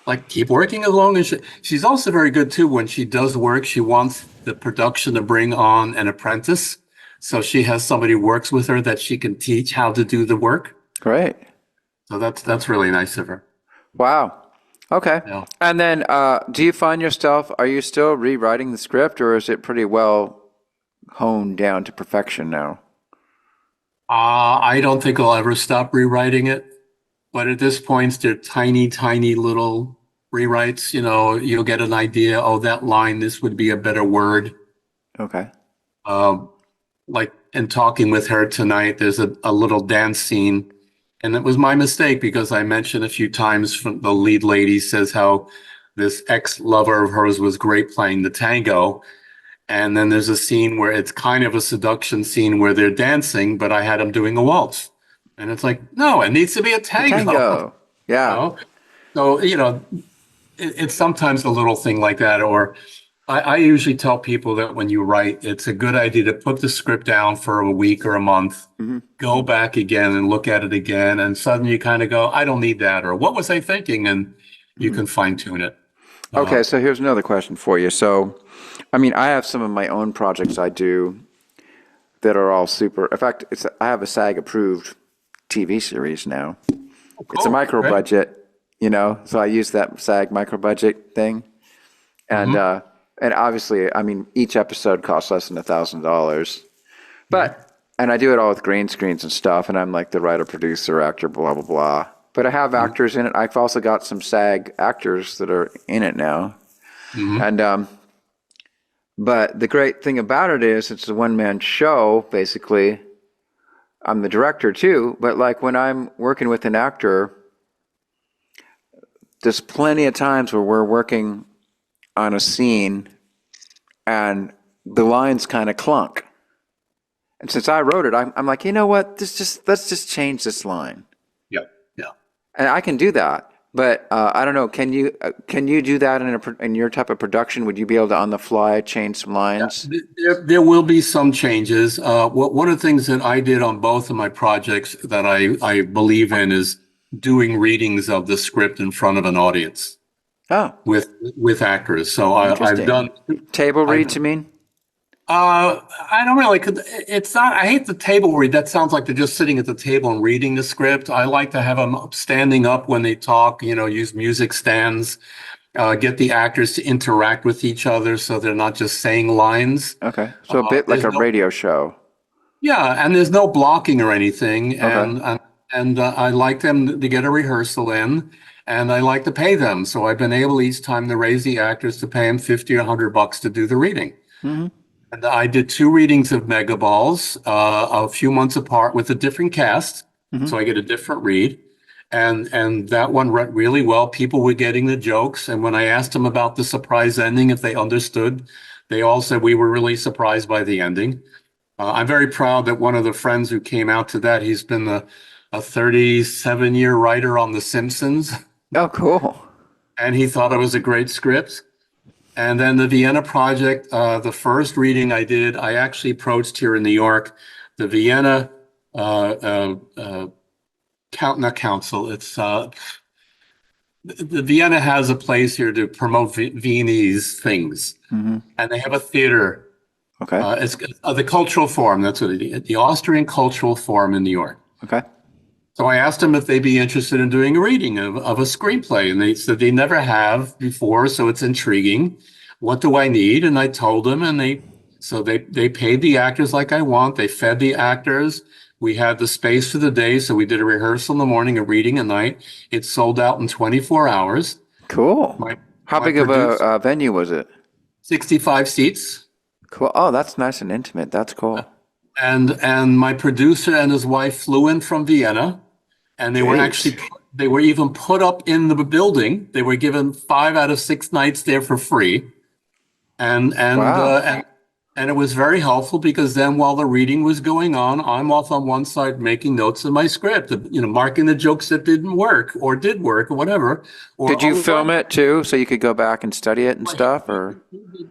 C: Like, keep working as long as she's also very good too. When she does work, she wants the production to bring on an apprentice. So she has somebody who works with her that she can teach how to do the work.
B: Great.
C: So that's really nice of her.
B: Wow. Okay.
C: Yeah.
B: And then do you find yourself, are you still rewriting the script, or is it pretty well honed down to perfection now?
C: I don't think I'll ever stop rewriting it. But at this point, they're tiny, tiny little rewrites. You know, you'll get an idea. Oh, that line, this would be a better word.
B: Okay.
C: Like in talking with her tonight, there's a little dance scene. And it was my mistake because I mentioned a few times from the lead lady says how this ex-lover of hers was great playing the tango. And then there's a scene where it's kind of a seduction scene where they're dancing, but I had them doing a waltz. And it's like, no, it needs to be a tango.
B: Tango. Yeah.
C: You know? So, you know, it's sometimes a little thing like that. Or I usually tell people that when you write, it's a good idea to put the script down for a week or a month, go back again and look at it again. And suddenly you kind of go, I don't need that. Or what was I thinking? And you can fine tune it.
B: Okay. So here's another question for you. So, I mean, I have some of my own projects I do that are all super. In fact, I have a SAG approved TV series now. It's a micro budget, you know, so I use that SAG micro budget thing. And obviously, I mean, each episode costs less than $1,000, but, and I do it all with green screens and stuff. And I'm like the writer, producer, actor, blah, blah, blah. But I have actors in it. I've also got some SAG actors that are in it now. And, but the great thing about it is it's a one-man show, basically. I'm the director too, but like when I'm working with an actor, there's plenty of times where we're working on a scene and the lines kind of clunk. And since I wrote it, I'm like, you know what? Let's just change this line.
C: Yeah.
B: And I can do that, but I don't know. Can you do that in your type of production? Would you be able to on the fly change some lines?
C: Yeah, there will be some changes. One of the things that I did on both of my projects that I believe in is doing readings of the script in front of an audience.
B: Oh,
C: with actors. So I've done
B: table reads. You mean?
C: I don't really. It's not. I hate the table read. That sounds like they're just sitting at the table and reading the script. I like to have them standing up when they talk. You know, use music stands. Get the actors to interact with each other, so they're not just saying lines.
B: Okay, so a bit like a radio show.
C: Yeah, and there's no blocking or anything,
B: Okay.
C: and I like them to get a rehearsal in. And I like to pay them. So I've been able each time to raise the actors to pay them $50 or $100 to do the reading. And I did 2 readings of Megaballs a few months apart with a different cast. So I get a different read. And that one went really well. People were getting the jokes. And when I asked them about the surprise ending, if they understood, they all said we were really surprised by the ending. I'm very proud that one of the friends who came out to that, he's been a 37-year writer on The Simpsons.
B: Oh, cool.
C: And he thought it was a great script. And then the Vienna project, the first reading I did, I actually approached here in New York, the Vienna not council. It's the Vienna has a place here to promote Viennese things. And they have a theater.
B: Okay.
C: It's the Cultural Forum. That's what it is. The Austrian Cultural Forum in New York.
B: Okay.
C: So I asked them if they'd be interested in doing a reading of a screenplay. And they said they never have before, so it's intriguing. What do I need? And I told them, and they paid the actors like I want. They fed the actors. We had the space for the day, so we did a rehearsal in the morning, a reading at night. It sold out in 24 hours.
B: Cool. How big of a venue was it?
C: 65 seats.
B: Cool. Oh, that's nice and intimate. That's cool.
C: And my producer and his wife flew in from Vienna. And they were even put up in the building. They were given 5 out of 6 nights there for free. And
B: Wow.
C: And it was very helpful because then while the reading was going on, I'm off on one side making notes in my script, marking the jokes that didn't work or did work or whatever. Or
B: Did you film it too, so you could go back and study it and stuff, or?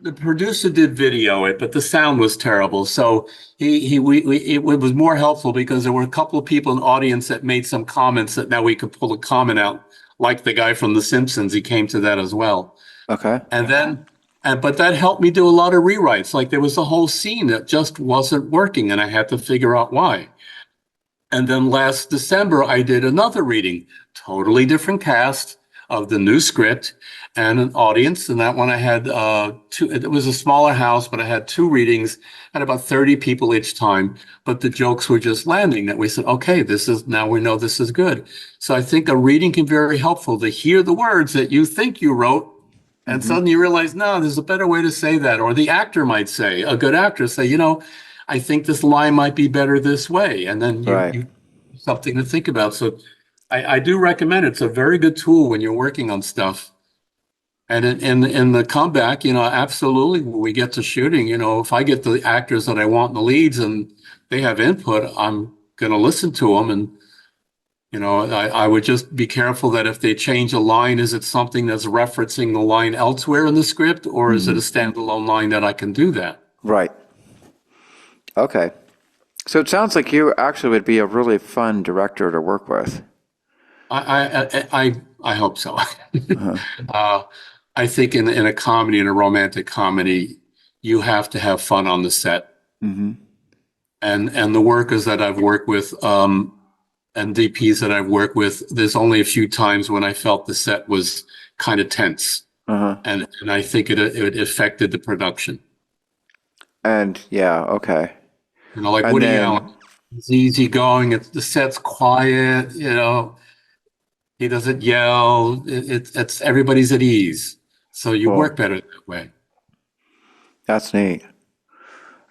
C: the producer did video it, but the sound was terrible. So it was more helpful because there were a couple of people in the audience that made some comments that now we could pull a comment out, like the guy from The Simpsons. He came to that as well.
B: Okay.
C: And then, but that helped me do a lot of rewrites. Like there was a whole scene that just wasn't working and I had to figure out why. And then last December, I did another reading, totally different cast of the new script and an audience. And that one I had two, it was a smaller house, but I had two readings at about 30 people each time. But the jokes were just landing that we said, okay, now we know this is good. So I think a reading can be very helpful to hear the words that you think you wrote. And suddenly you realize, no, there's a better way to say that. Or the actor might say, a good actor say, I think this line might be better this way. And then you something to think about. So I do recommend it. It's a very good tool when you're working on stuff. And in the comeback, absolutely, when we get to shooting, if I get the actors that I want in the leads and they have input, I'm going to listen to them. And I would just be careful that if they change a line, is it something that's referencing the line elsewhere in the script, or is it a standalone line that I can do that?
B: Right. Okay. So it sounds like you actually would be a really fun director to work with.
C: I hope so. I think in a comedy, in a romantic comedy, you have to have fun on the set. And the workers that I've worked with, and DPs that I've worked with, there's only a few times when I felt the set was kind of tense. And I think it affected the production.
B: And yeah, okay.
C: Like Woody Allen, it's easygoing. The set's quiet. He doesn't yell. It's everybody's at ease. So you work better that way.
B: That's neat.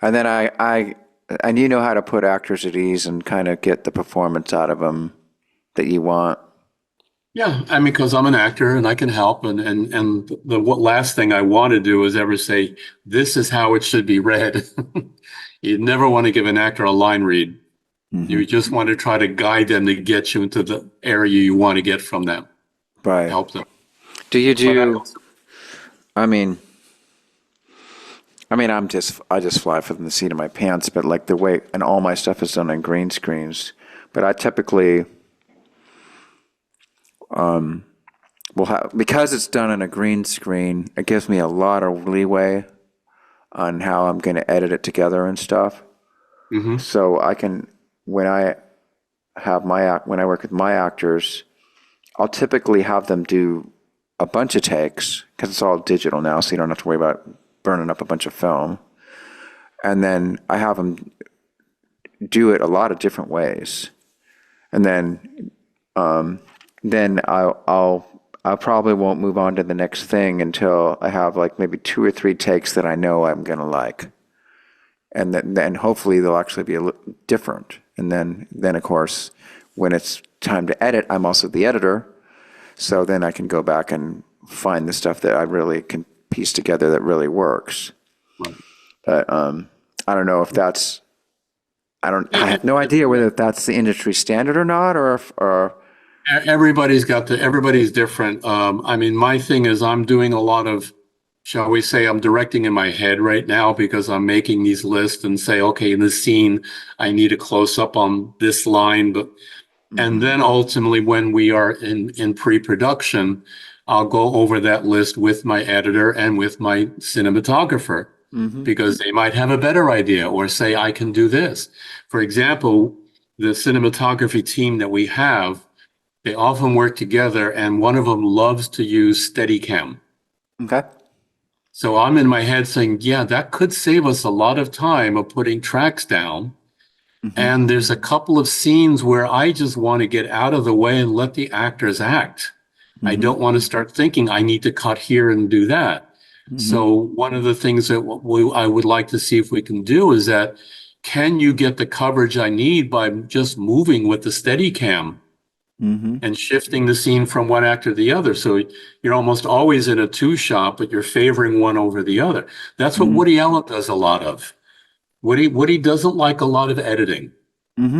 B: And then and you know how to put actors at ease and kind of get the performance out of them that you want.
C: Yeah, I mean, because I'm an actor and I can help. And the last thing I want to do is ever say, this is how it should be read. You never want to give an actor a line read. You just want to try to guide them to get you into the area you want to get from them.
B: Right.
C: Help them.
B: Do you do, I just fly from the seat of my pants, but like the way, and all my stuff is done on green screens, but I typically will have, because it's done on a green screen, it gives me a lot of leeway on how I'm going to edit it together and stuff. So I can, when I work with my actors, I'll typically have them do a bunch of takes, because it's all digital now, so you don't have to worry about burning up a bunch of film. And then I have them do it a lot of different ways. And then I probably won't move on to the next thing until I have like maybe 2 or 3 takes that I know I'm going to like. And then hopefully they'll actually be a little different. And then of course, when it's time to edit, I'm also the editor. So then I can go back and find the stuff that I really can piece together that really works. But I don't know if that's, I have no idea whether that's the industry standard or not, or
C: everybody's different. My thing is I'm doing a lot of, shall we say, I'm directing in my head right now because I'm making these lists and say, okay, in this scene, I need a close up on this line, and then ultimately when we are in pre-production, I'll go over that list with my editor and with my cinematographer because they might have a better idea or say, I can do this. For example, the cinematography team that we have, they often work together and one of them loves to use Steadicam.
B: Okay.
C: So I'm in my head saying, yeah, that could save us a lot of time of putting tracks down. And there's a couple of scenes where I just want to get out of the way and let the actors act. I don't want to start thinking I need to cut here and do that. So one of the things that I would like to see if we can do is that, can you get the coverage I need by just moving with the Steadicam and shifting the scene from one actor to the other. So you're almost always in a two shot, but you're favoring one over the other. That's what Woody Allen does a lot of. Woody doesn't like a lot of editing.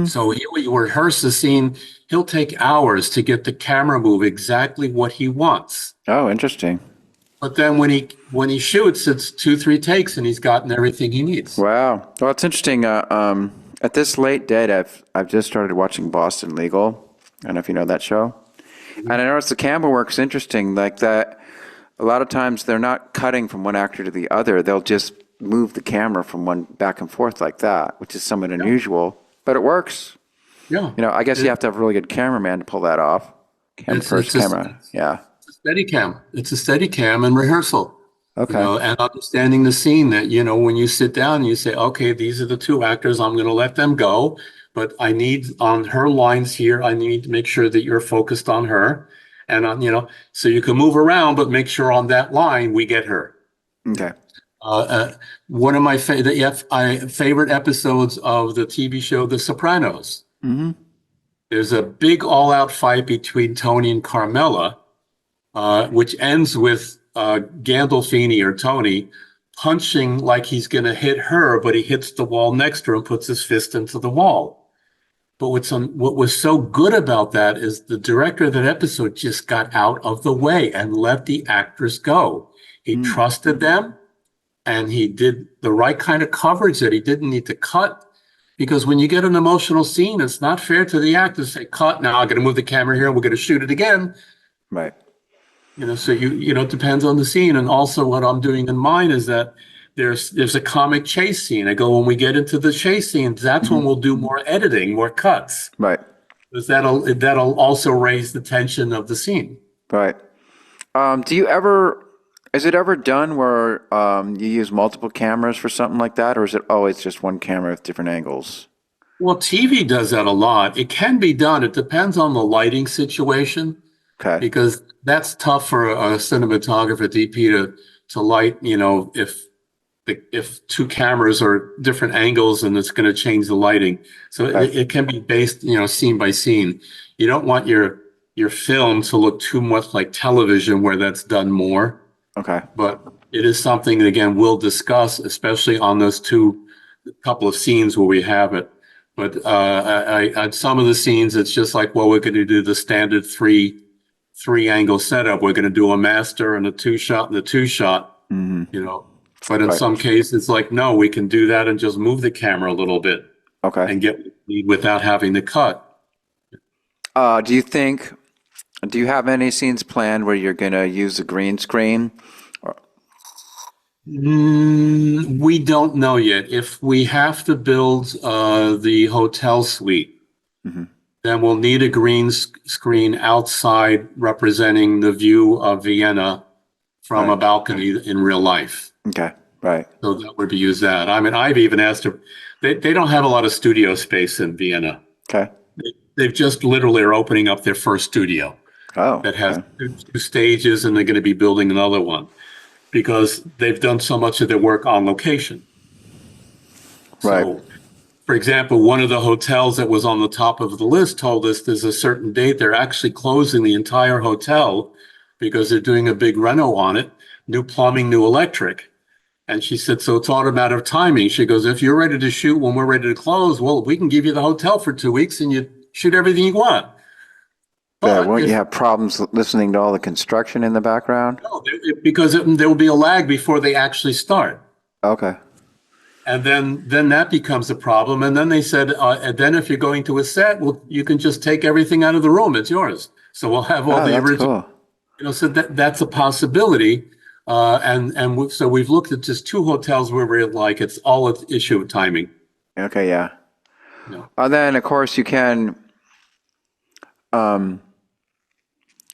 C: So he'll rehearse the scene. He'll take hours to get the camera move exactly what he wants.
B: Oh, interesting.
C: But then when he shoots, it's 2-3 takes, and he's gotten everything he needs.
B: Wow. Well, it's interesting. At this late date, I've just started watching Boston Legal. I don't know if you know that show. And I noticed the camera work's interesting. Like that, a lot of times they're not cutting from one actor to the other. They'll just move the camera from one back and forth like that, which is somewhat unusual, but it works.
C: Yeah.
B: I guess you have to have a really good cameraman to pull that off. Camera. Yeah.
C: Steady cam. It's a steady cam and rehearsal.
B: Okay.
C: And understanding the scene that, when you sit down and you say, okay, these are the two actors, I'm going to let them go, but I need on her lines here, I need to make sure that you're focused on her. And, so you can move around, but make sure on that line we get her.
B: Okay.
C: One of my favorite episodes of the TV show, The Sopranos. There's a big all-out fight between Tony and Carmela, which ends with Gandolfini or Tony punching like he's going to hit her, but he hits the wall next to her and puts his fist into the wall. But what was so good about that is the director of that episode just got out of the way and let the actors go. He trusted them, and he did the right kind of coverage that he didn't need to cut. Because when you get an emotional scene, it's not fair to the actors to say, cut, now I'm going to move the camera here and we're going to shoot it again.
B: Right.
C: So it depends on the scene. And also what I'm doing in mine is that there's a comic chase scene. I go, when we get into the chase scenes, that's when we'll do more editing, more cuts.
B: Right.
C: Because that'll also raise the tension of the scene.
B: Right. Is it ever done where you use multiple cameras for something like that, or is it always just one camera with different angles?
C: Well, TV does that a lot. It can be done. It depends on the lighting situation.
B: Okay.
C: Because that's tough for a cinematographer, DP, to light, if two cameras are different angles and it's going to change the lighting. So it can be based, scene by scene. You don't want your film to look too much like television where that's done more. Okay. But it is something that, again, we'll discuss, especially on those couple of scenes where we have it. But on some of the scenes, it's just like, well, we're going to do the standard three angle setup. We're going to do a master and a two shot and a two shot, But in some cases, it's like, no, we can do that and just move the camera a little bit. Okay. And get without having to cut.
B: Do you have any scenes planned where you're going to use a green screen?
C: We don't know yet. If we have to build the hotel suite, then we'll need a green screen outside representing the view of Vienna from a balcony in real life.
B: Okay, right.
C: So that would be used that. I mean, I've even asked them, they don't have a lot of studio space in Vienna.
B: Okay.
C: They've just literally are opening up their first studio.
B: Oh.
C: That has two stages, and they're going to be building another one because they've done so much of their work on location.
B: Right.
C: So, for example, one of the hotels that was on the top of the list told us there's a certain date they're actually closing the entire hotel because they're doing a big reno on it, new plumbing, new electric. And she said, so it's all a matter of timing. She goes, if you're ready to shoot when we're ready to close, well, we can give you the hotel for 2 weeks and you shoot everything you want.
B: Yeah, won't you have problems listening to all the construction in the background?
C: No, because there will be a lag before they actually start.
B: Okay.
C: And then that becomes a problem. And then they said, and then if you're going to a set, well, you can just take everything out of the room. It's yours. So we'll have all the original. Cool. So that's a possibility. So we've looked at just 2 hotels where we're like, it's all an issue of timing.
B: Okay, yeah. No. And then, of course, you can,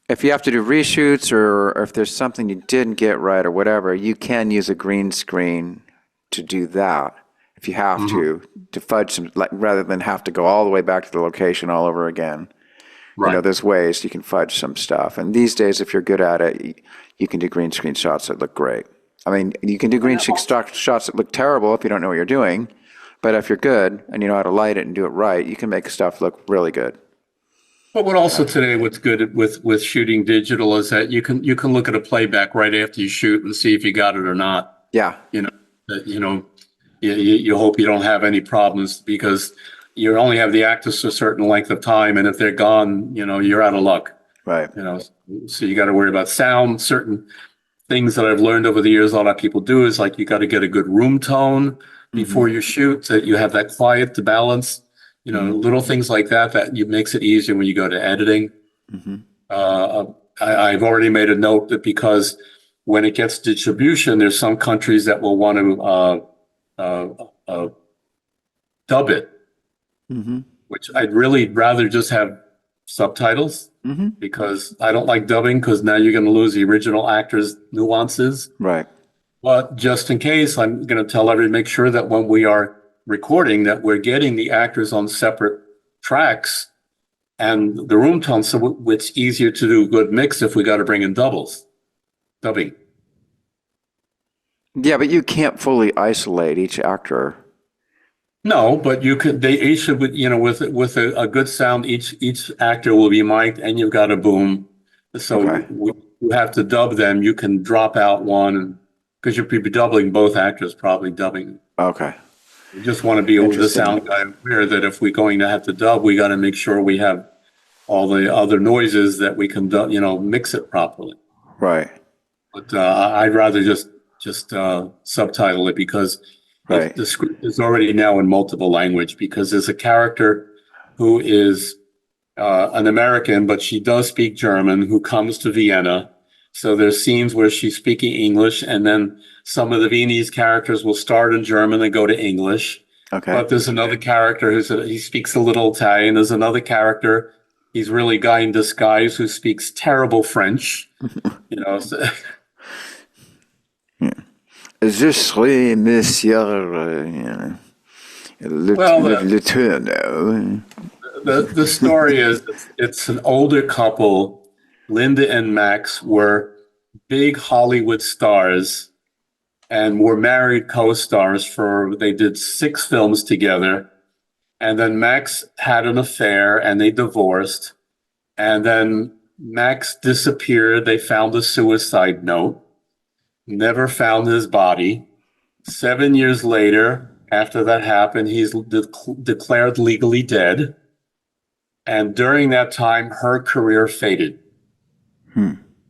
B: if you have to do reshoots or if there's something you didn't get right or whatever, you can use a green screen to do that if you have to fudge some, rather than have to go all the way back to the location all over again. Right. There's ways you can fudge some stuff. And these days, if you're good at it, you can do green screen shots that look great. I mean, you can do green screen shots that look terrible if you don't know what you're doing. But if you're good and you know how to light it and do it right, you can make stuff look really good.
C: But what also today, what's good with shooting digital is that you can look at a playback right after you shoot and see if you got it or not.
B: Yeah.
C: You know, you hope you don't have any problems because you only have the actors for a certain length of time, and if they're gone, you're out of luck.
B: Right.
C: So you got to worry about sound. Certain things that I've learned over the years, a lot of people do is like you got to get a good room tone before you shoot, so that you have that quiet to balance. Little things like that makes it easier when you go to editing. I've already made a note that because when it gets distribution, there's some countries that will want to dub it, which I'd really rather just have subtitles because I don't like dubbing because now you're going to lose the original actor's nuances.
B: Right.
C: But just in case, I'm going to tell everybody, make sure that when we are recording that we're getting the actors on separate tracks and the room tone, so it's easier to do a good mix if we got to bring in dubbing.
B: Yeah, but you can't fully isolate each actor.
C: No, but you could. They each should, with a good sound. Each actor will be mic'd, and you've got a boom. So you have to dub them. You can drop out one because you'll be doubling both actors, probably dubbing.
B: Okay.
C: You just want to be with the sound guy aware that if we're going to have to dub, we got to make sure we have all the other noises that we can, mix it properly.
B: Right.
C: But I'd rather just subtitle it because the script is already now in multiple language because there's a character who is an American, but she does speak German, who comes to Vienna. So there's scenes where she's speaking English, and then some of the Viennese characters will start in German and go to English.
B: Okay.
C: But there's another character he speaks a little Italian. There's another character, he's really a guy in disguise who speaks terrible French. So.
B: Je suis Monsieur Le Tourneau.
C: The story is it's an older couple. Linda and Max were big Hollywood stars and were married co-stars they did 6 films together. And then Max had an affair and they divorced. And then Max disappeared. They found a suicide note, never found his body. 7 years later, after that happened, he's declared legally dead. And during that time, her career faded.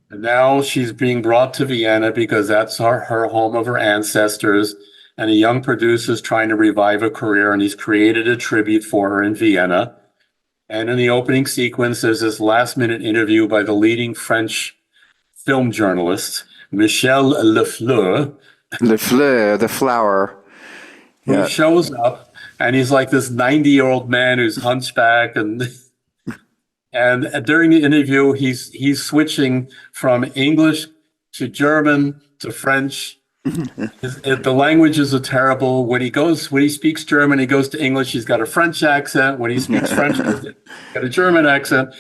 C: And now she's being brought to Vienna because that's her home of her ancestors. And a young producer is trying to revive a career, and he's created a tribute for her in Vienna. And in the opening sequence, there's this last-minute interview by the leading French film journalist, Michel Lefleur.
B: Lefleur, the flower.
C: Yeah. Who shows up, and he's like this 90-year-old man who's hunchback, and during the interview, he's switching from English to German to French. The languages are terrible. When he speaks German, he goes to English. He's got a French accent. When he speaks French, he's got a German accent,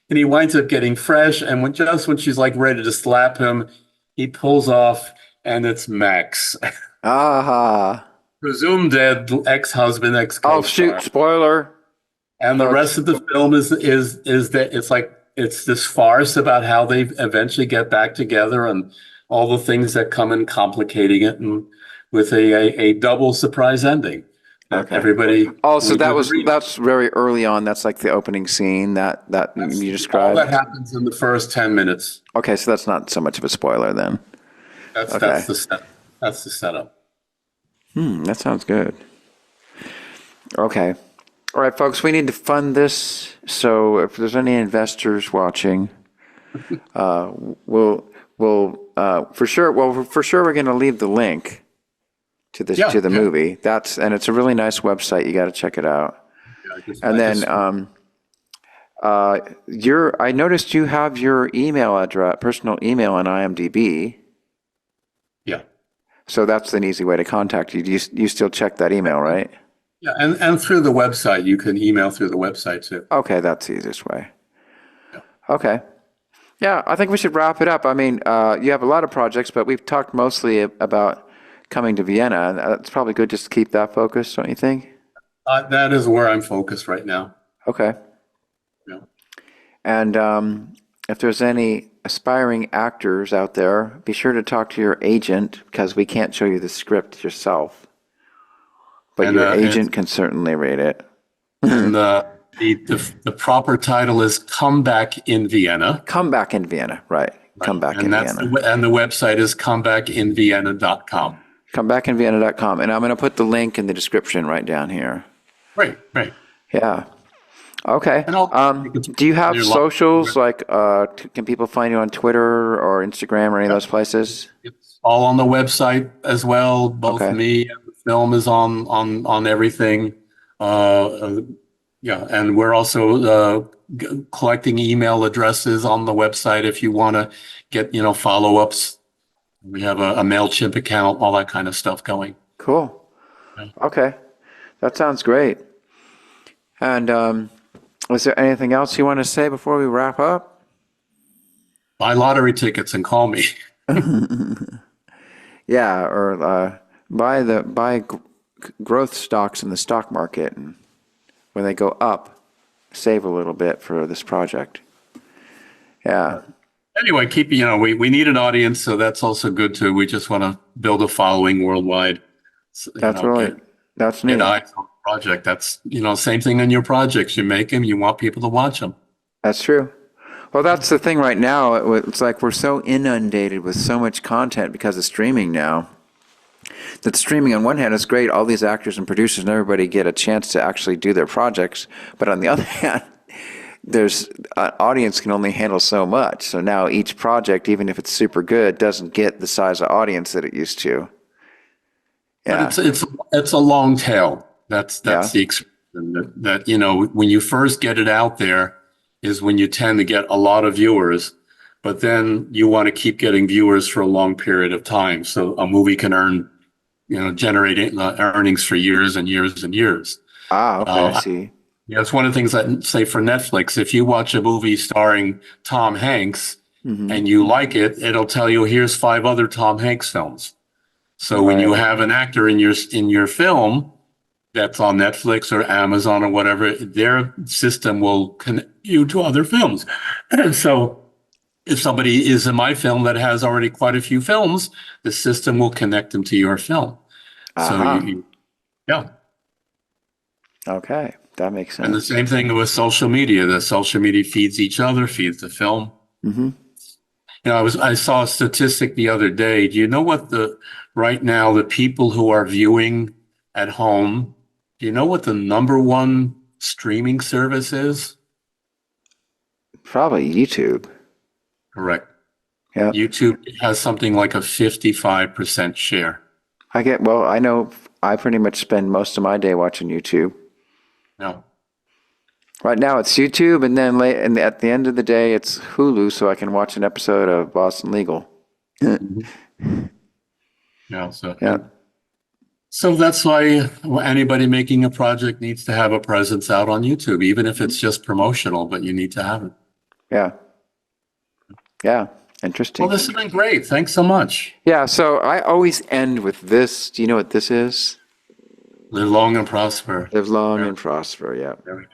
C: and he winds up getting fresh. And when she's like ready to slap him, he pulls off, and it's Max.
B: Aha.
C: Presumed dead ex-husband, ex-co-star.
B: Oh shoot! Spoiler.
C: And the rest of the film is that it's this farce about how they eventually get back together and all the things that come in complicating it, and with a double surprise ending.
B: Okay.
C: Everybody.
B: Oh, so that's very early on. That's like the opening scene that you described.
C: All that happens in the first 10 minutes.
B: Okay, so that's not so much of a spoiler then.
C: That's the setup.
B: That sounds good. Okay. All right, folks, we need to fund this. So if there's any investors watching, we'll for sure we're going to leave the link to the movie. And it's a really nice website. You got to check it out. And then I noticed you have your email address, personal email on IMDb.
C: Yeah.
B: So that's an easy way to contact you. You still check that email, right?
C: Yeah, and through the website, you can email through the website too.
B: Okay, that's the easiest way.
C: Yeah.
B: Okay. Yeah, I think we should wrap it up. I mean, you have a lot of projects, but we've talked mostly about coming to Vienna. It's probably good just to keep that focused, don't you think?
C: That is where I'm focused right now.
B: Okay.
C: Yeah.
B: And if there's any aspiring actors out there, be sure to talk to your agent because we can't show you the script yourself. But
C: And,
B: your agent can certainly read it.
C: And the proper title is Come Back in Vienna.
B: Come Back in Vienna, right. Come Back in Vienna.
C: And the website is comebackinvienna.com.
B: Comebackinvienna.com. And I'm going to put the link in the description right down here.
C: Right.
B: Yeah. Okay.
C: And
B: do you have socials? Like, can people find you on Twitter or Instagram or any of those places?
C: It's all on the website as well. Both me and the film is on everything. And we're also collecting email addresses on the website if you want to get, follow-ups. We have a MailChimp account, all that kind of stuff going.
B: Cool. Okay. That sounds great. And was there anything else you want to say before we wrap up?
C: Buy lottery tickets and call me.
B: Yeah, or buy growth stocks in the stock market, and when they go up, save a little bit for this project. Yeah.
C: Anyway, we need an audience, so that's also good too. We just want to build a following worldwide. So,
B: that's right. That's neat.
C: Get eyes on the project. That's, same thing in your projects. You make them, you want people to watch them.
B: That's true. Well, that's the thing right now. It's like we're so inundated with so much content because of streaming now. That streaming on one hand is great. All these actors and producers and everybody get a chance to actually do their projects. But on the other hand, there's an audience can only handle so much. So now each project, even if it's super good, doesn't get the size of audience that it used to. Yeah.
C: But it's a long tail. That's the expression that when you first get it out there is when you tend to get a lot of viewers, but then you want to keep getting viewers for a long period of time. So a movie can generate earnings for years and years and years.
B: Ah, okay, I see.
C: It's one of the things I say for Netflix. If you watch a movie starring Tom Hanks and you like it, it'll tell you, here's 5 other Tom Hanks films. So when you have an actor in your film that's on Netflix or Amazon or whatever, their system will connect you to other films. And so if somebody is in my film that has already quite a few films, the system will connect them to your film. So yeah.
B: Okay, that makes sense.
C: And the same thing with social media. The social media feeds each other, feeds the film.
B: Mm-hmm.
C: I saw a statistic the other day. Do you know what right now the people who are viewing at home, do you know what the number one streaming service is?
B: Probably YouTube.
C: Correct.
B: Yeah.
C: YouTube has something like a 55% share.
B: I know I pretty much spend most of my day watching YouTube.
C: No.
B: Right now it's YouTube, and then at the end of the day it's Hulu, so I can watch an episode of Boston Legal.
C: So that's why anybody making a project needs to have a presence out on YouTube, even if it's just promotional, but you need to have it.
B: Yeah. Yeah. Interesting.
C: Well, this has been great. Thanks so much.
B: Yeah. So I always end with this. Do you know what this is?
C: Live long and prosper.
B: Live long and prosper. Yeah.
C: There we go.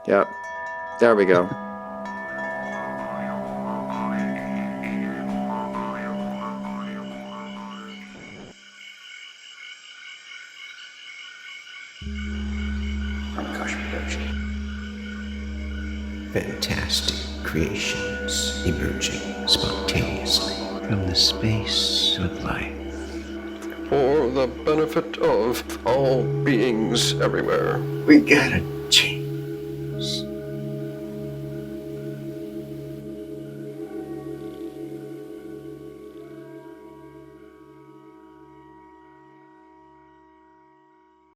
B: Yep. There we go.
A: Fantastic creations emerging spontaneously from the space of life.
D: For the benefit of all beings everywhere.
A: We gotta